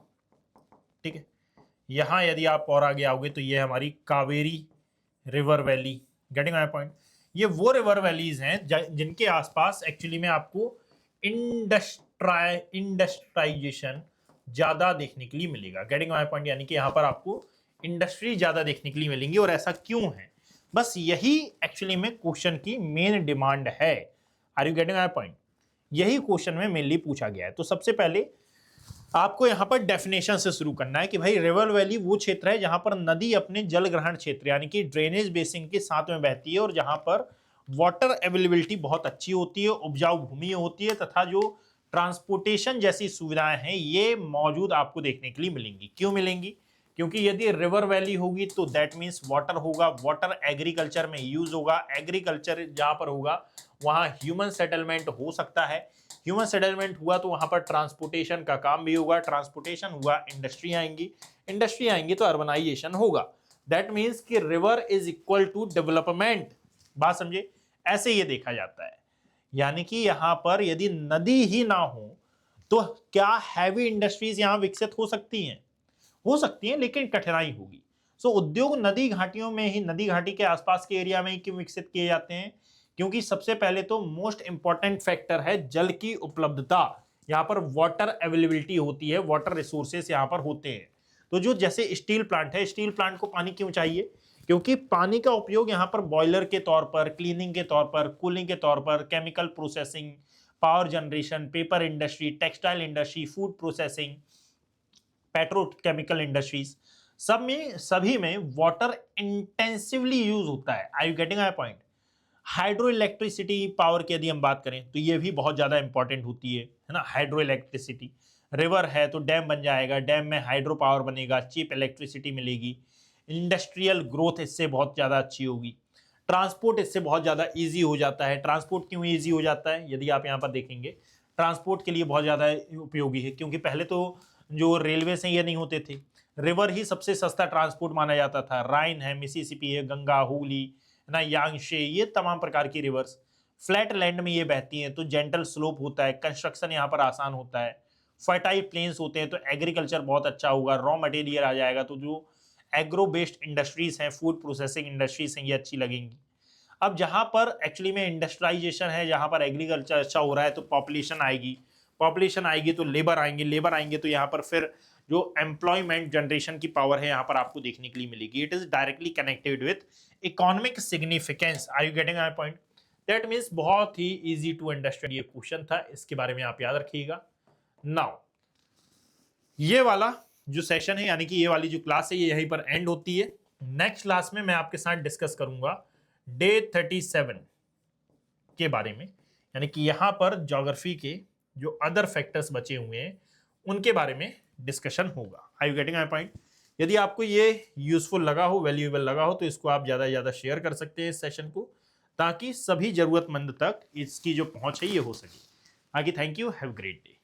ठीक है। यहाँ यदि आप और आगे आओगे तो ये हमारी Kaveri river valley, getting my point. ये वो रिवर वैलीज हैं जिनके आसपास एक्चुअली में आपको इंडस्ट्राइजेशन ज्यादा देखने के लिए मिलेगा, गेटिंग माय पॉइंट। यानी कि यहाँ पर आपको इंडस्ट्री ज्यादा देखने के लिए मिलेंगी। और ऐसा क्यों है? बस यही एक्चुअली में क्वेश्चन की मेन डिमांड है। Are you getting my point? यही क्वेश्चन में मेनली पूछा गया है। तो सबसे पहले आपको यहां पर डेफिनेशन से शुरू करना है कि भाई रिवर वैली वो क्षेत्र है जहां पर नदी अपने जल ग्रहण क्षेत्र यानी कि ड्रेनेज बेसिन के साथ में बहती है और जहां पर वाटर अवेलेबिलिटी बहुत अच्छी होती है, उपजाऊ भूमि होती है तथा जो ट्रांसपोर्टेशन जैसी सुविधाएं हैं ये मौजूद आपको देखने के लिए मिलेंगी। क्यों मिलेंगी? क्योंकि यदि रिवर वैली होगी तो दैट मीन्स वाटर होगा, वाटर एग्रीकल्चर में यूज होगा, एग्रीकल्चर जहां पर होगा वहां ह्यूमन सेटलमेंट हो सकता है, ह्यूमन सेटलमेंट हुआ तो वहां पर ट्रांसपोर्टेशन का काम भी होगा, ट्रांसपोर्टेशन हुआ इंडस्ट्री आएंगी, इंडस्ट्री आएंगी तो अर्बनाइजेशन होगा। दैट मीन्स कि river is equal to development. बात समझे? ऐसे ये देखा जाता है। यानी कि यहां पर यदि नदी ही ना हो तो क्या हैवी इंडस्ट्रीज यहां विकसित हो सकती हैं? हो सकती हैं, लेकिन कठिनाई होगी। सो उद्योग नदी घाटियों में ही, नदी घाटी के आसपास के एरिया में ही क्यों विकसित किए जाते हैं? क्योंकि सबसे पहले तो मोस्ट इंपॉर्टेंट फैक्टर है जल की उपलब्धता। यहां पर वाटर अवेलेबिलिटी होती है, वाटर रिसोर्सेस यहां पर होते हैं। तो जो जैसे स्टील प्लांट है, स्टील प्लांट को पानी क्यों चाहिए? क्योंकि पानी का उपयोग यहां पर बॉयलर के तौर पर, क्लीनिंग के तौर पर, कूलिंग के तौर पर, chemical processing, power generation, paper industry, textile industry, food processing, petrochemical industries, सभी में वाटर इंटेंसिवली यूज होता है। I you getting my point? Hydro electricity power की यदि हम बात करें तो ये भी बहुत ज्यादा इंपॉर्टेंट होती है ना। हाइड्रो इलेक्ट्रिसिटी, रिवर है तो डैम बन जाएगा, डैम में हाइड्रो पावर बनेगा, चीप इलेक्ट्रिसिटी मिलेगी, इंडस्ट्रियल ग्रोथ इससे बहुत ज्यादा अच्छी होगी, ट्रांसपोर्ट इससे बहुत ज्यादा ईजी हो जाता है। ट्रांसपोर्ट क्यों ईजी हो जाता है? यदि आप यहाँ पर देखेंगे ट्रांसपोर्ट के लिए बहुत ज्यादा उपयोगी है, क्योंकि पहले तो जो रेलवे से ये नहीं होते थे, रिवर ही सबसे सस्ता ट्रांसपोर्ट माना जाता था। राइन है, मिसिसिपी है, गंगा, हुगली ना, यांगशे, ये तमाम प्रकार की रिवर्स फ्लैट लैंड में ये बहती हैं तो जेंटल स्लोप होता है, कंस्ट्रक्शन यहाँ पर आसान होता है, फर्टाइल प्लेन्स होते हैं तो एग्रीकल्चर बहुत अच्छा होगा, रॉ मटेरियल आ जाएगा तो जो एग्रो बेस्ड इंडस्ट्रीज हैं, फूड प्रोसेसिंग इंडस्ट्रीज हैं, ये अच्छी लगेंगी। अब जहां पर एक्चुअली में इंडस्ट्रियलाइजेशन है, जहां पर एग्रीकल्चर अच्छा हो रहा है तो पॉपुलेशन आएगी, पॉपुलेशन आएगी तो लेबर आएंगे, लेबर आएंगे तो यहाँ पर फिर जो एम्प्लॉयमेंट जनरेशन की पावर है यहाँ पर आपको देखने के लिए मिलेगी। It is directly connected with economic significance. Are you getting my point? That means बहुत ही इजी टू अंडरस्टैंड ये क्वेश्चन था, इसके बारे में आप याद रखिएगा। नाउ ये वाला जो सेशन है, यानी कि ये वाली जो क्लास है, ये यहीं पर एंड होती है। नेक्स्ट क्लास में मैं आपके साथ डिस्कस करूंगा डे 37 के बारे में, यानी कि यहाँ पर ज्योग्राफी के जो अदर फैक्टर्स बचे हुए हैं उनके बारे में डिस्कशन होगा। Are you getting my point? यदि आपको ये यूजफुल लगा हो, वैल्यूएबल लगा हो, तो इसको आप ज़्यादा से ज़्यादा शेयर कर सकते हैं इस सेशन को, ताकि सभी जरूरतमंद तक इसकी जो पहुंच है ये हो सके। आगे thank you, have great day.